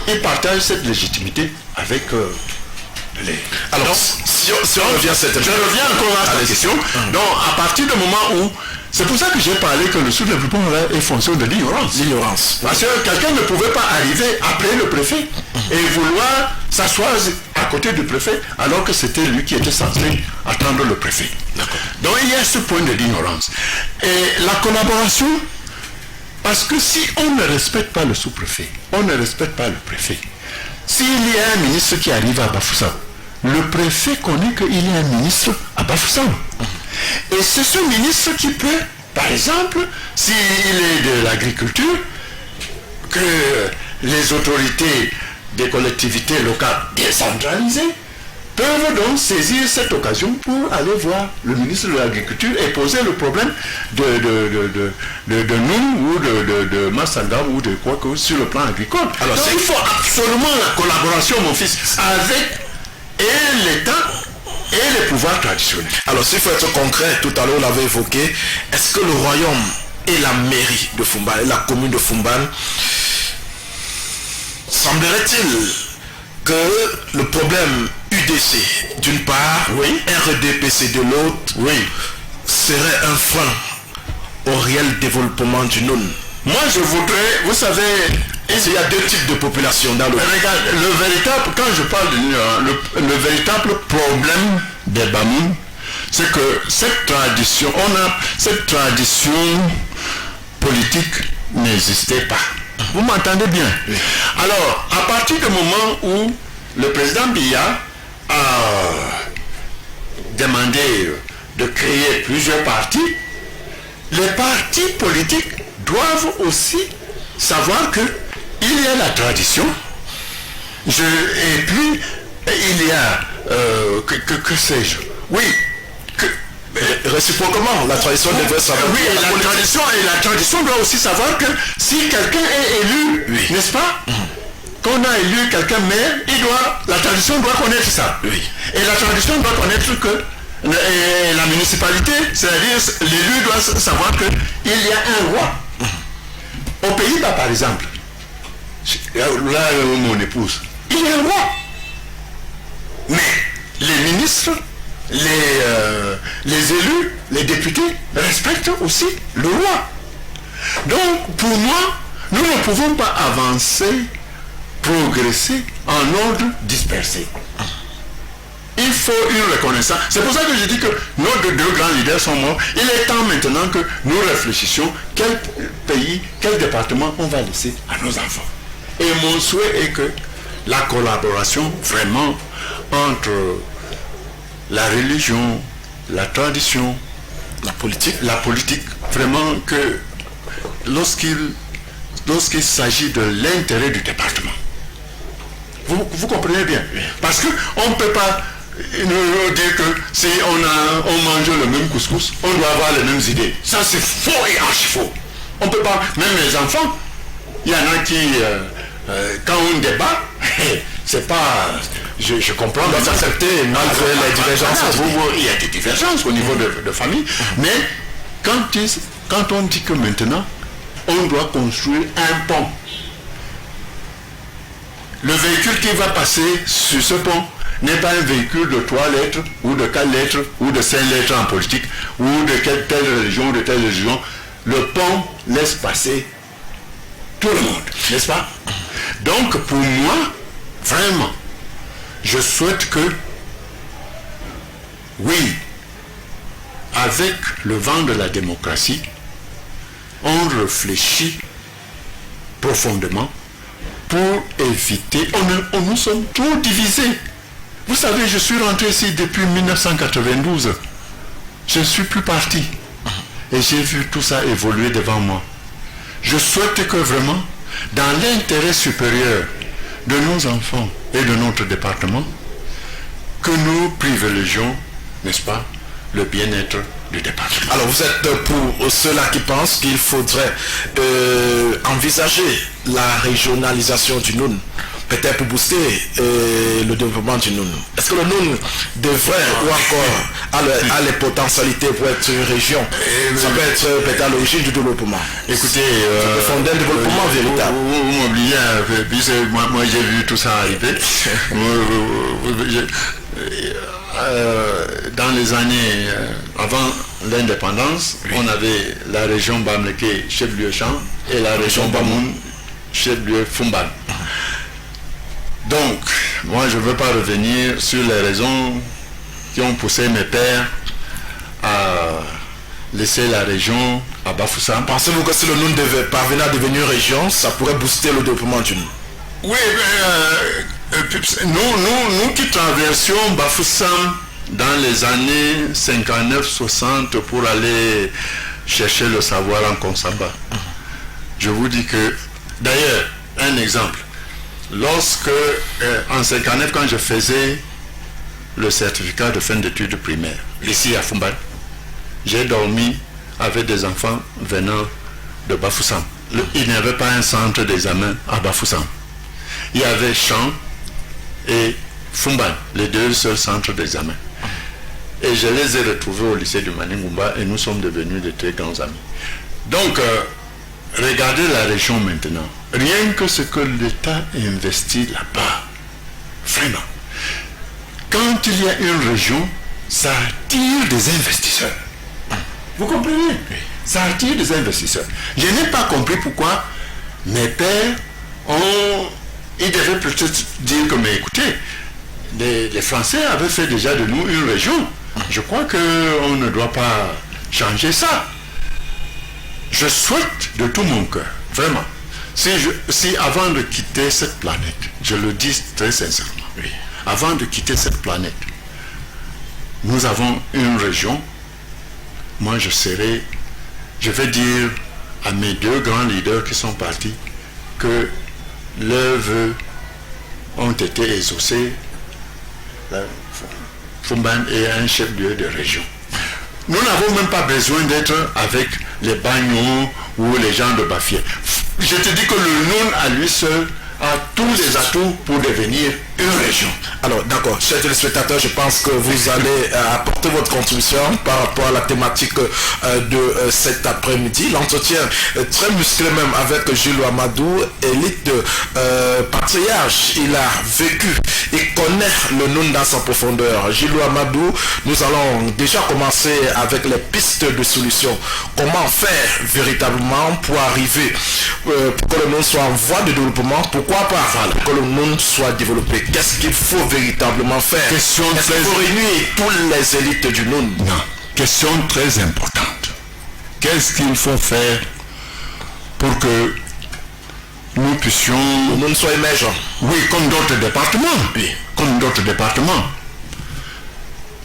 il partage cette légitimité avec les... Alors, donc, si on revient à cette... Je reviens encore à cette question. Donc, à partir du moment où... C'est pour ça que j'ai parlé que le sous-développement est fonction de l'ignorance. L'ignorance. Parce que quelqu'un ne pouvait pas arriver après le préfet et vouloir s'asseoir à côté du préfet alors que c'était lui qui était censé attendre le préfet. Donc, il y a ce point de l'ignorance. Et la collaboration... Parce que si on ne respecte pas le sous-préfet, on ne respecte pas le préfet. S'il y a un ministre qui arrive à Bafoussam, le préfet connaît qu'il y a un ministre à Bafoussam. Et c'est ce ministre qui peut, par exemple, s'il est de l'agriculture, que les autorités des collectivités locales décentralisées peuvent donc saisir cette occasion pour aller voir le ministre de l'Agriculture et poser le problème de nous ou de Massangam ou de quoi que sur le plan agricole. Alors donc, il faut absolument la collaboration, mon fils, avec et l'État et les pouvoirs traditionnels. Alors s'il faut être concret, tout à l'heure on l'avait évoqué, est-ce que le royaume et la mairie de Fumban et la commune de Fumban, semblerait-il que le problème UDC d'une part, oui, RDPC de l'autre, oui, serait un frein au réel développement du NUN? Moi je voudrais, vous savez, il y a deux types de population dans le... Regarde, le véritable, quand je parle de le véritable problème des Bamoun, c'est que cette tradition, cette tradition politique n'existait pas. Vous m'entendez bien? Oui. Alors, à partir du moment où le président Biya a demandé de créer plusieurs partis, les partis politiques doivent aussi savoir que il y a la tradition, et puis il y a, que sais-je, oui, réciproquement, la tradition devrait savoir. Oui, et la tradition doit aussi savoir que si quelqu'un est élu, oui, n'est-ce pas, qu'on a élu quelqu'un maire, la tradition doit connaître ça. Oui. Et la tradition doit connaître que la municipalité, c'est-à-dire l'élu doit savoir qu'il y a un roi. Aux Pays-Bas, par exemple, là où mon épouse, il y a un roi. Mais les ministres, les élus, les députés respectent aussi le roi. Donc, pour moi, nous ne pouvons pas avancer, progresser en ordre dispersé. Il faut une reconnaissance. C'est pour ça que je dis que nos deux grands leaders sont morts. Il est temps maintenant que nous réfléchissions quel pays, quel département on va laisser à nos enfants. Et mon souhait est que la collaboration vraiment entre la religion, la tradition, la politique, vraiment que lorsqu'il s'agit de l'intérêt du département. Vous comprenez bien. Parce qu'on ne peut pas nous dire que si on mange le même couscous, on doit avoir les mêmes idées. Ça c'est faux et archi faux. On ne peut pas, même les enfants, il y en a qui, quand on débat, c'est pas... Je comprends, on doit s'accepter malgré les divergences. Il y a des divergences au niveau de famille, mais quand on dit que maintenant, on doit construire un pont, le véhicule qui va passer sur ce pont n'est pas un véhicule de 3 lettres, ou de 4 lettres, ou de 5 lettres en politique, ou de telle religion, de telle religion. Le pont laisse passer tout le monde, n'est-ce pas? Donc pour moi, vraiment, je souhaite que, oui, avec le vent de la démocratie, on réfléchit profondément pour éviter, nous sommes trop divisés. Vous savez, je suis rentré ici depuis 1992. Je ne suis plus parti. Et j'ai vu tout ça évoluer devant moi. Je souhaite que vraiment, dans l'intérêt supérieur de nos enfants et de notre département, que nous privilégions, n'est-ce pas, le bien-être du département. Alors vous êtes pour ceux-là qui pensent qu'il faudrait envisager la régionalisation du Noun, peut-être pour booster le développement du Noun. Est-ce que le Noun devrait ou encore a les potentialités pour être une région? Ça peut être peut-être à l'origine du développement. Écoutez, fonder un développement véritable. Vous m'oubliez, puisque moi j'ai vu tout ça arriver. Dans les années avant l'indépendance, on avait la région Bamleke, chef-lieu Champ, et la région Bamoun, chef-lieu Fumban. Donc, moi je ne veux pas revenir sur les raisons qui ont poussé mes pères à laisser la région à Bafoussam. Pensez-vous que si le Noun devait parvenir à devenir région, ça pourrait booster le développement du Noun? Oui, nous qui traversions Bafoussam dans les années 59-60 pour aller chercher le savoir en Konsamba, je vous dis que, d'ailleurs, un exemple, lorsque, en 59, quand je faisais le certificat de fin d'études primaires, ici à Fumban, j'ai dormi avec des enfants venant de Bafoussam. Il n'y avait pas un centre d'examen à Bafoussam. Il y avait Champ et Fumban, les deux seuls centres d'examen. Et je les ai retrouvés au lycée du Maningumba et nous sommes devenus de très grands amis. Donc, regardez la région maintenant. Rien que ce que l'État investit là-bas, vraiment. Quand il y a une région, ça attire des investisseurs. Vous comprenez? Ça attire des investisseurs. Je n'ai pas compris pourquoi mes pères ils devaient peut-être dire que, mais écoutez, les Français avaient fait déjà de nous une région. Je crois qu'on ne doit pas changer ça. Je souhaite de tout mon cœur, vraiment, si avant de quitter cette planète, je le dis très sincèrement, oui, avant de quitter cette planète, nous avons une région, moi je vais dire à mes deux grands leaders qui sont partis que leurs vœux ont été exaucés. Fumban est un chef-lieu de région. Nous n'avons même pas besoin d'être avec les Bagnos ou les gens de Bafia. Je te dis que le Noun à lui seul a tous les atouts pour devenir une région. Alors d'accord, chers téléspectateurs, je pense que vous allez apporter votre contribution par rapport à la thématique de cet après-midi. L'entretien très musclé même avec Jules Amadou, élite patriarche. Il a vécu, il connaît le Noun dans sa profondeur. Jules Amadou, nous allons déjà commencer avec les pistes de solutions. Comment faire véritablement pour arriver, pour que le Noun soit en voie de développement, pourquoi pas pour que le Noun soit développé? Qu'est-ce qu'il faut véritablement faire? Est-ce qu'il faut réunir toutes les élites du Noun? Non. Question très importante. Qu'est-ce qu'il faut faire pour que nous puissions... Le Noun soit émergent. Oui, comme d'autres départements. Oui. Comme d'autres départements.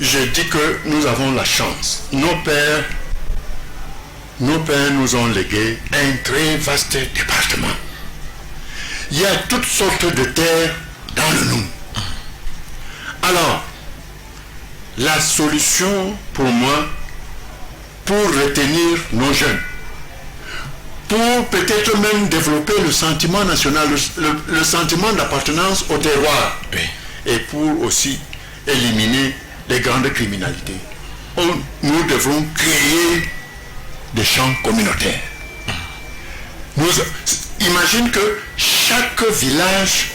Je dis que nous avons la chance. Nos pères nos pères nous ont légué un très vaste département. Il y a toutes sortes de terres dans le Noun. Alors, la solution pour moi, pour retenir nos jeunes, pour peut-être même développer le sentiment national, le sentiment d'appartenance au terroir, oui, et pour aussi éliminer les grandes criminalités, nous devons créer des champs communautaires. Imagine que chaque village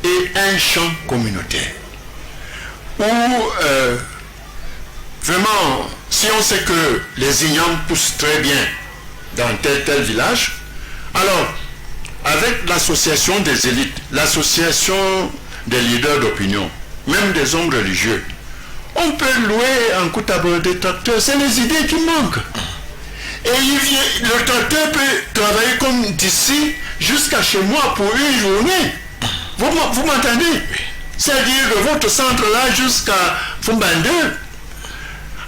ait un champ communautaire où vraiment, si on sait que les ignames poussent très bien dans tel village, alors avec l'association des élites, l'association des leaders d'opinion, même des hommes religieux, on peut louer en coup à des tracteurs. C'est les idées qui manquent. Et le tracteur peut travailler comme d'ici jusqu'à chez moi pour une journée. Vous m'entendez? C'est-à-dire de votre centre là jusqu'à Fumbande.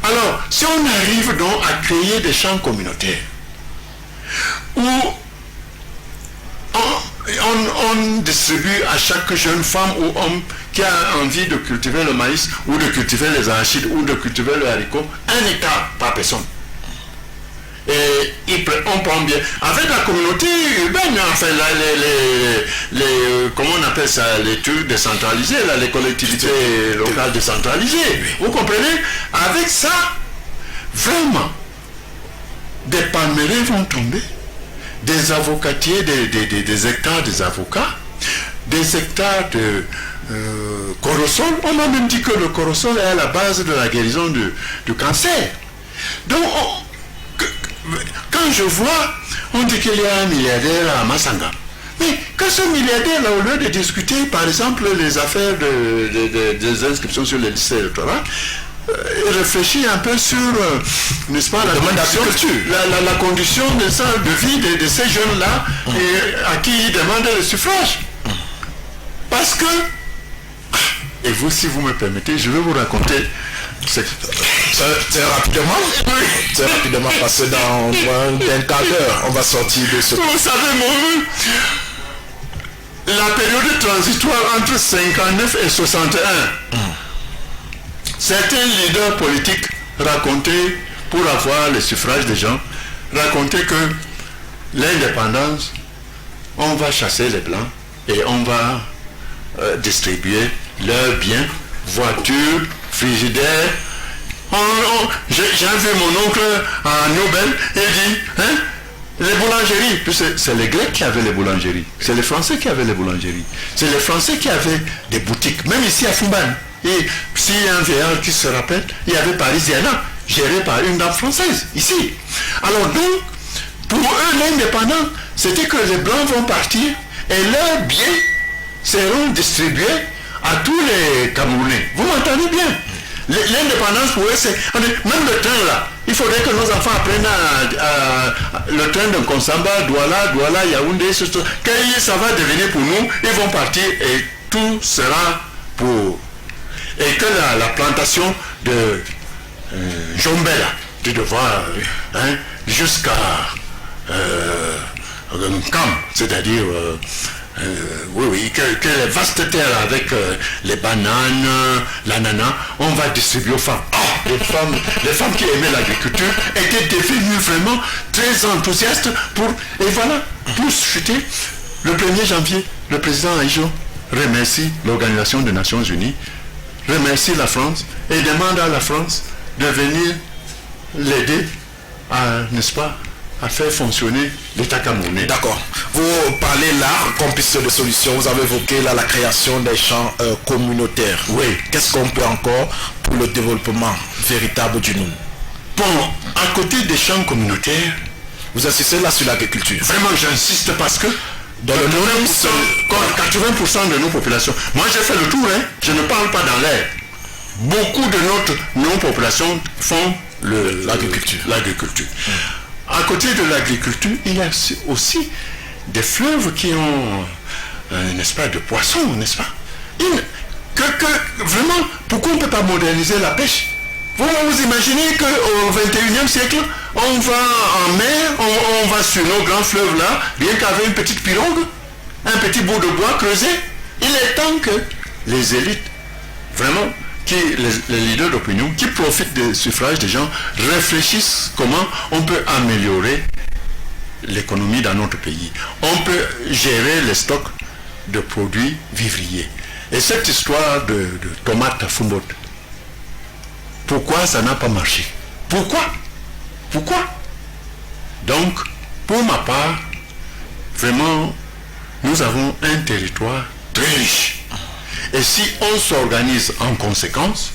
Alors, si on arrive donc à créer des champs communautaires où on distribue à chaque jeune femme ou homme qui a envie de cultiver le maïs ou de cultiver les arachides ou de cultiver le haricot, 1 hectare par personne. Et on prend bien avec la communauté urbaine, enfin comment on appelle ça, les trucs décentralisés, là, les collectivités locales décentralisées, vous comprenez? Avec ça, vraiment, des palmeraies vont tomber, des avocatiers, des hectares des avocats, des hectares de corosol. On m'a même dit que le corosol est à la base de la guérison du cancer. Donc, quand je vois, on dit qu'il y a un milliardaire à Massanga. Mais quand ce milliardaire-là, au lieu de discuter, par exemple, les affaires des inscriptions sur les listes électorales, il réfléchit un peu sur, n'est-ce pas, la condition de vie de ces jeunes-là à qui il demande le suffrage. Parce que, et vous, si vous me permettez, je vais vous raconter. C'est rapidement, parce que dans un quart d'heure, on va sortir de ce... Vous savez, la période transitoire entre 59 et 61, certains leaders politiques racontaient, pour avoir le suffrage des gens, racontaient que l'indépendance, on va chasser les blancs et on va distribuer leurs biens, voitures, frigidaire. J'ai vu mon oncle à Nobel et dit, hein, les boulangeries, c'est les Grecs qui avaient les boulangeries, c'est les Français qui avaient les boulangeries, c'est les Français qui avaient des boutiques, même ici à Fumbane. Et s'il y a un vieillard qui se rappelle, il y avait Parisiana, géré par une dame française, ici. Alors donc, pour eux, l'indépendant, c'était que les Blancs vont partir et leurs biens seront distribués à tous les Camerounais. Vous m'entendez bien? L'indépendance pour eux, c'est... Même le train là, il faudrait que nos enfants apprennent le train de Konsamba, Douala, Yaoundé, quand ça va devenir pour nous, ils vont partir et tout sera pour... Et que la plantation de Jombela, tu devras jusqu'à Cam, c'est-à-dire... oui, que les vastes terres avec les bananes, l'ananas, on va distribuer aux femmes. Les femmes qui aimaient l'agriculture étaient devenues vraiment très enthousiastes et voilà, tous chutés. Le 1er janvier, le président Aïjo remercie l'Organisation des Nations Unies, remercie la France et demande à la France de venir l'aider à, n'est-ce pas, à faire fonctionner l'État camerounais. D'accord. Vous parlez là, comme piste de solution, vous avez évoqué là la création des champs communautaires. Oui. Qu'est-ce qu'on peut encore pour le développement véritable du Noun? Bon, à côté des champs communautaires, vous insistez là sur l'agriculture. Vraiment, j'insiste parce que dans le 80% de nos populations, moi j'ai fait le tour, je ne parle pas dans l'air. Beaucoup de nos populations font l'agriculture. À côté de l'agriculture, il y a aussi des fleuves qui ont, n'est-ce pas, de poissons, n'est-ce pas? Vraiment, pourquoi on ne peut pas moderniser la pêche? Vous vous imaginez qu'au 21e siècle, on va en mer, on va sur nos grands fleuves là, bien qu'avec une petite pirogue, un petit bout de bois creusé. Il est temps que les élites, vraiment, les leaders d'opinion, qui profitent des suffrages des gens, réfléchissent comment on peut améliorer l'économie dans notre pays. On peut gérer les stocks de produits vivriers. Et cette histoire de tomates Fumboat, pourquoi ça n'a pas marché? Pourquoi? Donc, pour ma part, vraiment, nous avons un territoire très riche. Et si on s'organise en conséquence,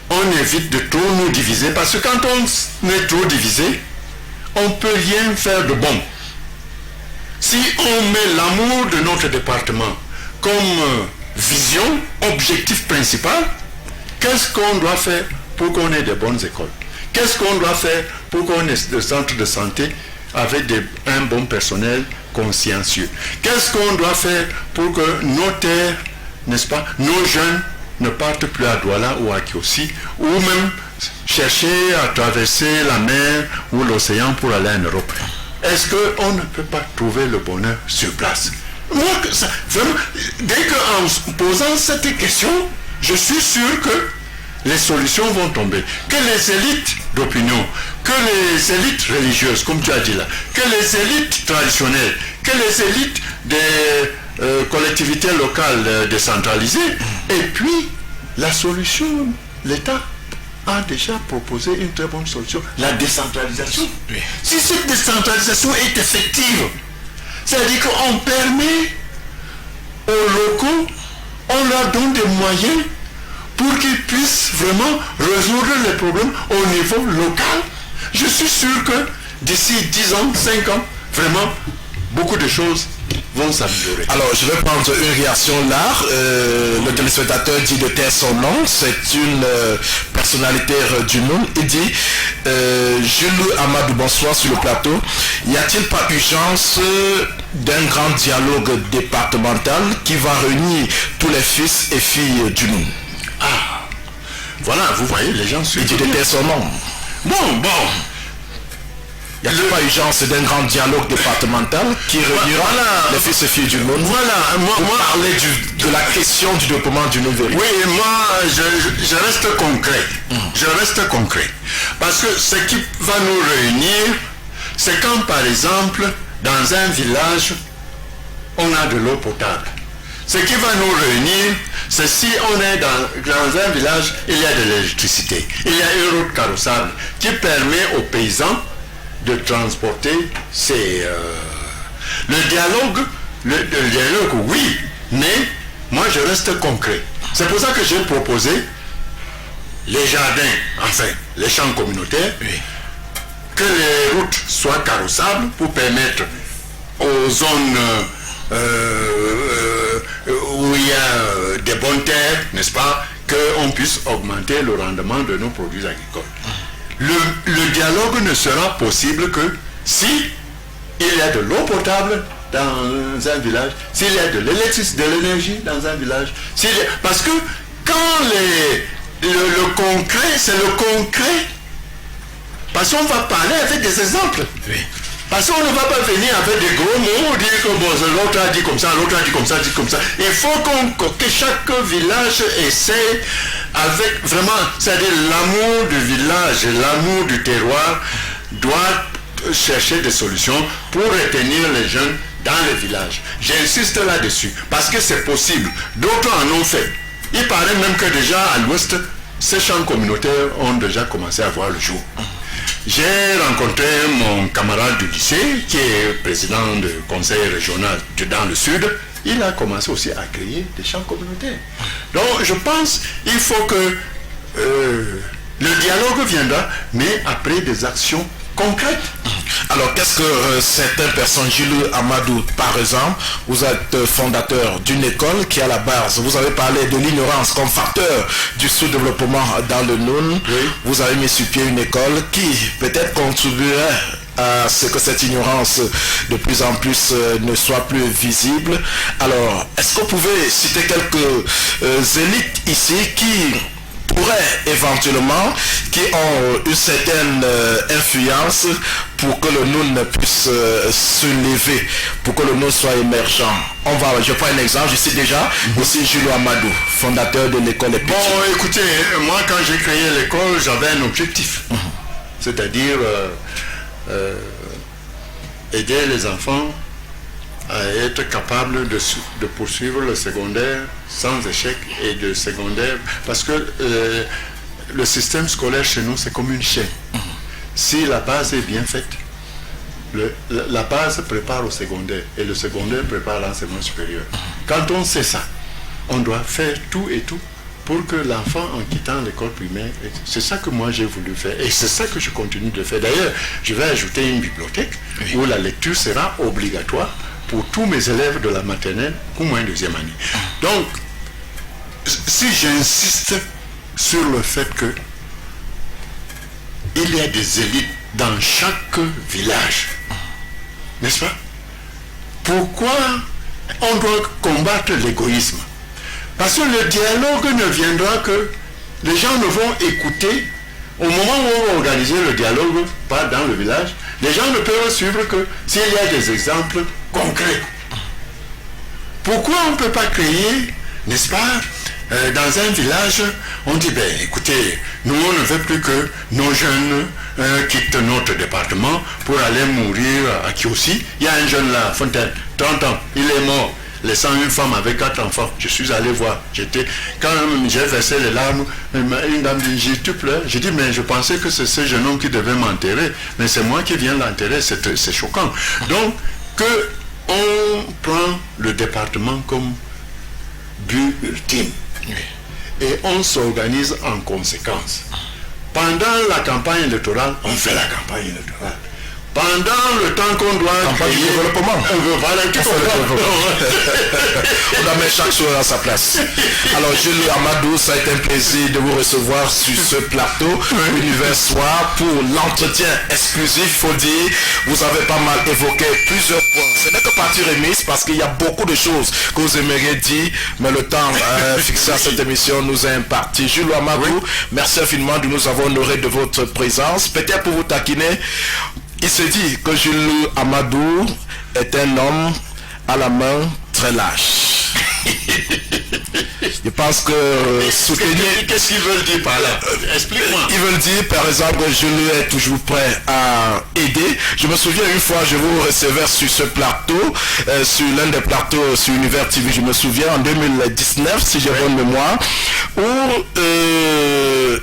on évite de trop nous diviser, parce que quand on est trop divisé, on ne peut rien faire de bon. Si on met l'amour de notre département comme vision, objectif principal, qu'est-ce qu'on doit faire pour qu'on ait de bonnes écoles? Qu'est-ce qu'on doit faire pour qu'on ait des centres de santé avec un bon personnel consciencieux? Qu'est-ce qu'on doit faire pour que nos terres, n'est-ce pas, nos jeunes ne partent plus à Douala ou à Kiossi, ou même chercher à traverser la mer ou l'océan pour aller en Europe? Est-ce qu'on ne peut pas trouver le bonheur sur place? Moi, vraiment, dès qu'en posant cette question, je suis sûr que les solutions vont tomber. Que les élites d'opinion, que les élites religieuses, comme tu as dit là, que les élites traditionnelles, que les élites des collectivités locales décentralisées, et puis la solution, l'État a déjà proposé une très bonne solution, la décentralisation. Oui. Si cette décentralisation est effective, c'est-à-dire qu'on permet aux locaux, on leur donne des moyens pour qu'ils puissent vraiment résoudre les problèmes au niveau local. Je suis sûr que d'ici 10 ans, 5 ans, vraiment, beaucoup de choses vont s'améliorer. Alors, je vais prendre une réaction là. Le téléspectateur dit de taire son nom. C'est une personnalité du monde. Il dit, Jules Amadou, bonsoir sur le plateau. Y a-t-il pas urgence d'un grand dialogue départemental qui va réunir tous les fils et filles du monde? Ah, voilà, vous voyez, les gens suivent. Il dit de taire son nom. Bon. Il n'y a pas urgence d'un grand dialogue départemental qui réunira les fils et filles du monde. Voilà, moi parler de la question du développement du nouveau. Oui, moi, je reste concret. Je reste concret. Parce que ce qui va nous réunir, c'est quand, par exemple, dans un village, on a de l'eau potable. Ce qui va nous réunir, c'est si on est dans un village, il y a de l'électricité. Il y a une route carrossable qui permet aux paysans de transporter le dialogue, oui, mais moi je reste concret. C'est pour ça que j'ai proposé les jardins, enfin les champs communautaires, oui, que les routes soient carrossables pour permettre aux zones où il y a des bonnes terres, n'est-ce pas, qu'on puisse augmenter le rendement de nos produits agricoles. Le dialogue ne sera possible que si il y a de l'eau potable dans un village, s'il y a de l'électricité, de l'énergie dans un village. Parce que quand le concret, c'est le concret. Parce qu'on va parler avec des exemples. Oui. Parce qu'on ne va pas venir avec des gros mots, dire que bon, l'autre a dit comme ça, l'autre a dit comme ça, dit comme ça. Il faut que chaque village essaie avec vraiment, c'est-à-dire l'amour du village, l'amour du terroir, doit chercher des solutions pour retenir les jeunes dans les villages. J'insiste là-dessus, parce que c'est possible. D'autres en ont fait. Il paraît même que déjà à l'ouest, ces champs communautaires ont déjà commencé à voir le jour. J'ai rencontré mon camarade du lycée, qui est président du conseil régional dans le sud. Il a commencé aussi à créer des champs communautaires. Donc je pense qu'il faut que le dialogue viendra, mais après des actions concrètes. Alors qu'est-ce que certaines personnes, Jules Amadou par exemple, vous êtes fondateur d'une école qui à la base, vous avez parlé de l'ignorance comme facteur du sous-développement dans le Noun. Oui. Vous avez mis sur pied une école qui peut-être contribuerait à ce que cette ignorance de plus en plus ne soit plus visible. Alors, est-ce que vous pouvez citer quelques élites ici qui pourraient éventuellement, qui ont une certaine influence pour que le Noun puisse se lever, pour que le Noun soit émergent. Je prends un exemple, je sais déjà, aussi Jules Amadou, fondateur de l'école des petits. Bon, écoutez, moi quand j'ai créé l'école, j'avais un objectif, c'est-à-dire aider les enfants à être capables de poursuivre le secondaire sans échec et de secondaire, parce que le système scolaire chez nous c'est comme une chaîne. Si la base est bien faite, la base prépare au secondaire et le secondaire prépare l'enseignement supérieur. Quand on sait ça, on doit faire tout et tout pour que l'enfant, en quittant l'école primaire, c'est ça que moi j'ai voulu faire et c'est ça que je continue de faire. D'ailleurs, je vais ajouter une bibliothèque où la lecture sera obligatoire pour tous mes élèves de la maternelle ou moins deuxième année. Donc, si j'insiste sur le fait que il y a des élites dans chaque village, n'est-ce pas? Pourquoi on doit combattre l'égoïsme? Parce que le dialogue ne viendra que les gens ne vont écouter au moment où on va organiser le dialogue, pas dans le village. Les gens ne peuvent suivre que s'il y a des exemples concrets. Pourquoi on ne peut pas créer, n'est-ce pas, dans un village, on dit, ben écoutez, nous on ne veut plus que nos jeunes quittent notre département pour aller mourir à Kiossi. Il y a un jeune là, Fontaine, 30 ans, il est mort, laissant une femme avec 4 enfants. Je suis allé voir, quand j'ai versé les larmes, une dame dit, tu pleures? J'ai dit, mais je pensais que c'est ce jeune homme qui devait m'enterrer, mais c'est moi qui viens l'enterrer, c'est choquant. Donc, que on prend le département comme but ultime. Et on s'organise en conséquence. Pendant la campagne électorale, on fait la campagne électorale. Pendant le temps qu'on doit campagne du développement. On doit mettre chaque chose à sa place. Alors Jules Amadou, ça a été un plaisir de vous recevoir sur ce plateau Univers Soir pour l'entretien exclusif. Il faut dire, vous avez pas mal évoqué plusieurs points. Ce n'est que partie remise parce qu'il y a beaucoup de choses que vous aimeriez dire, mais le temps fixé à cette émission nous est imparti. Jules Amadou, merci infiniment de nous avoir honoré de votre présence. Peut-être pour vous taquiner, il se dit que Jules Amadou est un homme à la main très lâche. Je pense que soutenir... Qu'est-ce qu'ils veulent dire par là? Explique-moi. Ils veulent dire, par exemple, que Jules est toujours prêt à aider. Je me souviens une fois, je vous recevais sur ce plateau, sur l'un des plateaux sur Univers TV, je me souviens, en 2019, si j'ai bonne mémoire, où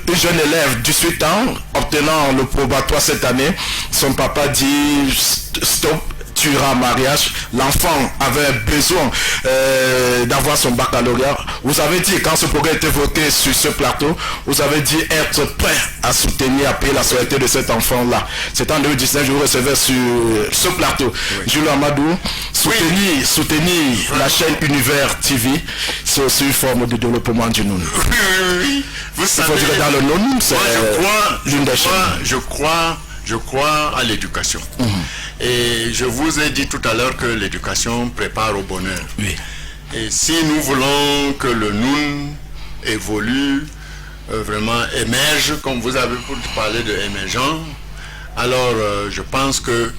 une jeune élève, 18 ans, obtenant le probatoire cette année, son papa dit stop, tu iras en mariage. L'enfant avait besoin d'avoir son baccalauréat. Vous avez dit, quand ce programme est évoqué sur ce plateau, vous avez dit être prêt à soutenir, à payer la scolarité de cet enfant-là. C'est en 2019, je vous recevais sur ce plateau. Oui. Jules Amadou, soutenir la chaîne Univers TV, c'est aussi une forme de développement du Noun. Oui. Vous savez, il faut dire dans le Noun, c'est l'une des chaînes. Je crois à l'éducation. Et je vous ai dit tout à l'heure que l'éducation prépare au bonheur. Oui. Et si nous voulons que le Noun évolue, vraiment émerge, comme vous avez parlé de émergent, alors je pense que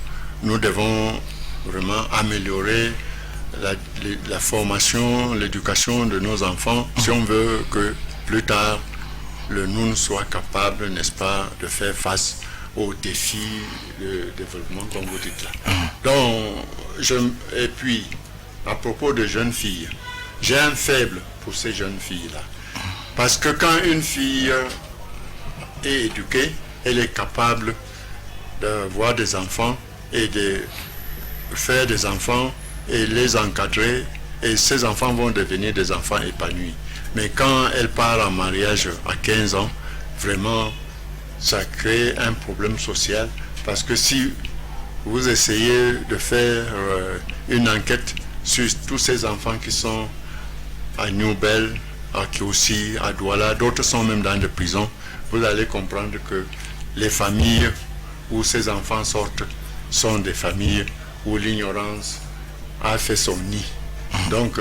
nous devons vraiment améliorer la formation, l'éducation de nos enfants, si on veut que plus tard le Noun soit capable, n'est-ce pas, de faire face aux défis de développement, comme vous dites là. Donc, et puis, à propos de jeunes filles, j'ai un faible pour ces jeunes filles-là. Parce que quand une fille est éduquée, elle est capable d'avoir des enfants et de faire des enfants et les encadrer, et ces enfants vont devenir des enfants épanouis. Mais quand elle part en mariage à 15 ans, vraiment, ça crée un problème social, parce que si vous essayez de faire une enquête sur tous ces enfants qui sont à New-Bel, à Kiossi, à Douala, d'autres sont même dans des prisons, vous allez comprendre que les familles où ces enfants sortent sont des familles où l'ignorance a fait son nid. Donc,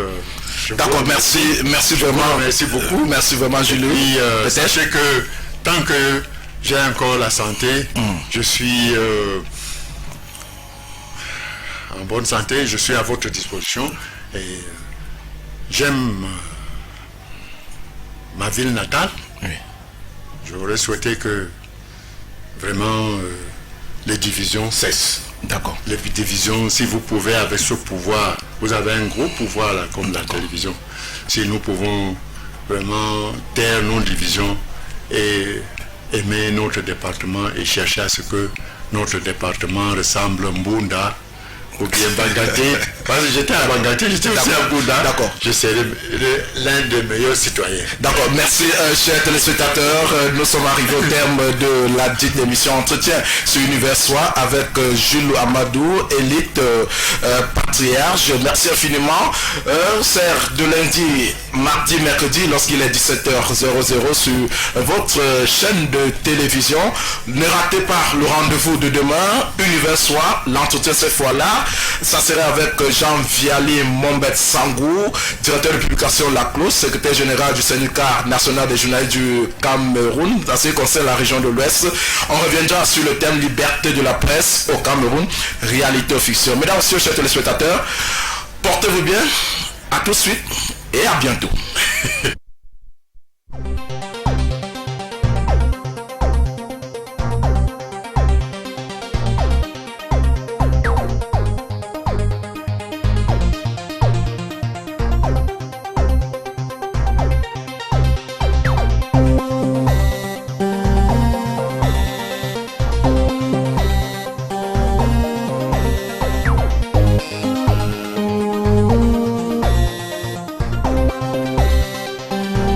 d'accord, merci vraiment. Merci beaucoup. Merci vraiment, Jules. Et sachez que tant que j'ai encore la santé, je suis en bonne santé, je suis à votre disposition et j'aime ma ville natale. Oui. J'aurais souhaité que vraiment les divisions cessent. D'accord. Les divisions, si vous pouvez, avec ce pouvoir, vous avez un gros pouvoir là, comme la télévision. Si nous pouvons vraiment taire nos divisions et aimer notre département et chercher à ce que notre département ressemble à Mbunda ou bien Bangaté. Parce que j'étais à Bangaté, j'étais aussi à Mbunda. D'accord. Je serai l'un des meilleurs citoyens. D'accord, merci chers téléspectateurs. Nous sommes arrivés au terme de la dite émission Entretien sur Univers Soi avec Jules Amadou, élite patriarche. Merci infiniment. C'est de lundi, mardi, mercredi, lorsqu'il est 17h00 sur votre chaîne de télévision. Ne ratez pas le rendez-vous de demain, Univers Soi. L'entretien cette fois-là, ça serait avec Jean Viali Mombet Sangou, directeur de publication La Close, secrétaire général du syndicat national des journalistes du Cameroun, en ce qui concerne la région de l'Ouest. On reviendra sur le thème liberté de la presse au Cameroun, réalité ou fiction. Mesdames et messieurs, chers téléspectateurs, portez-vous bien, à tout de suite et à bientôt. Thank you.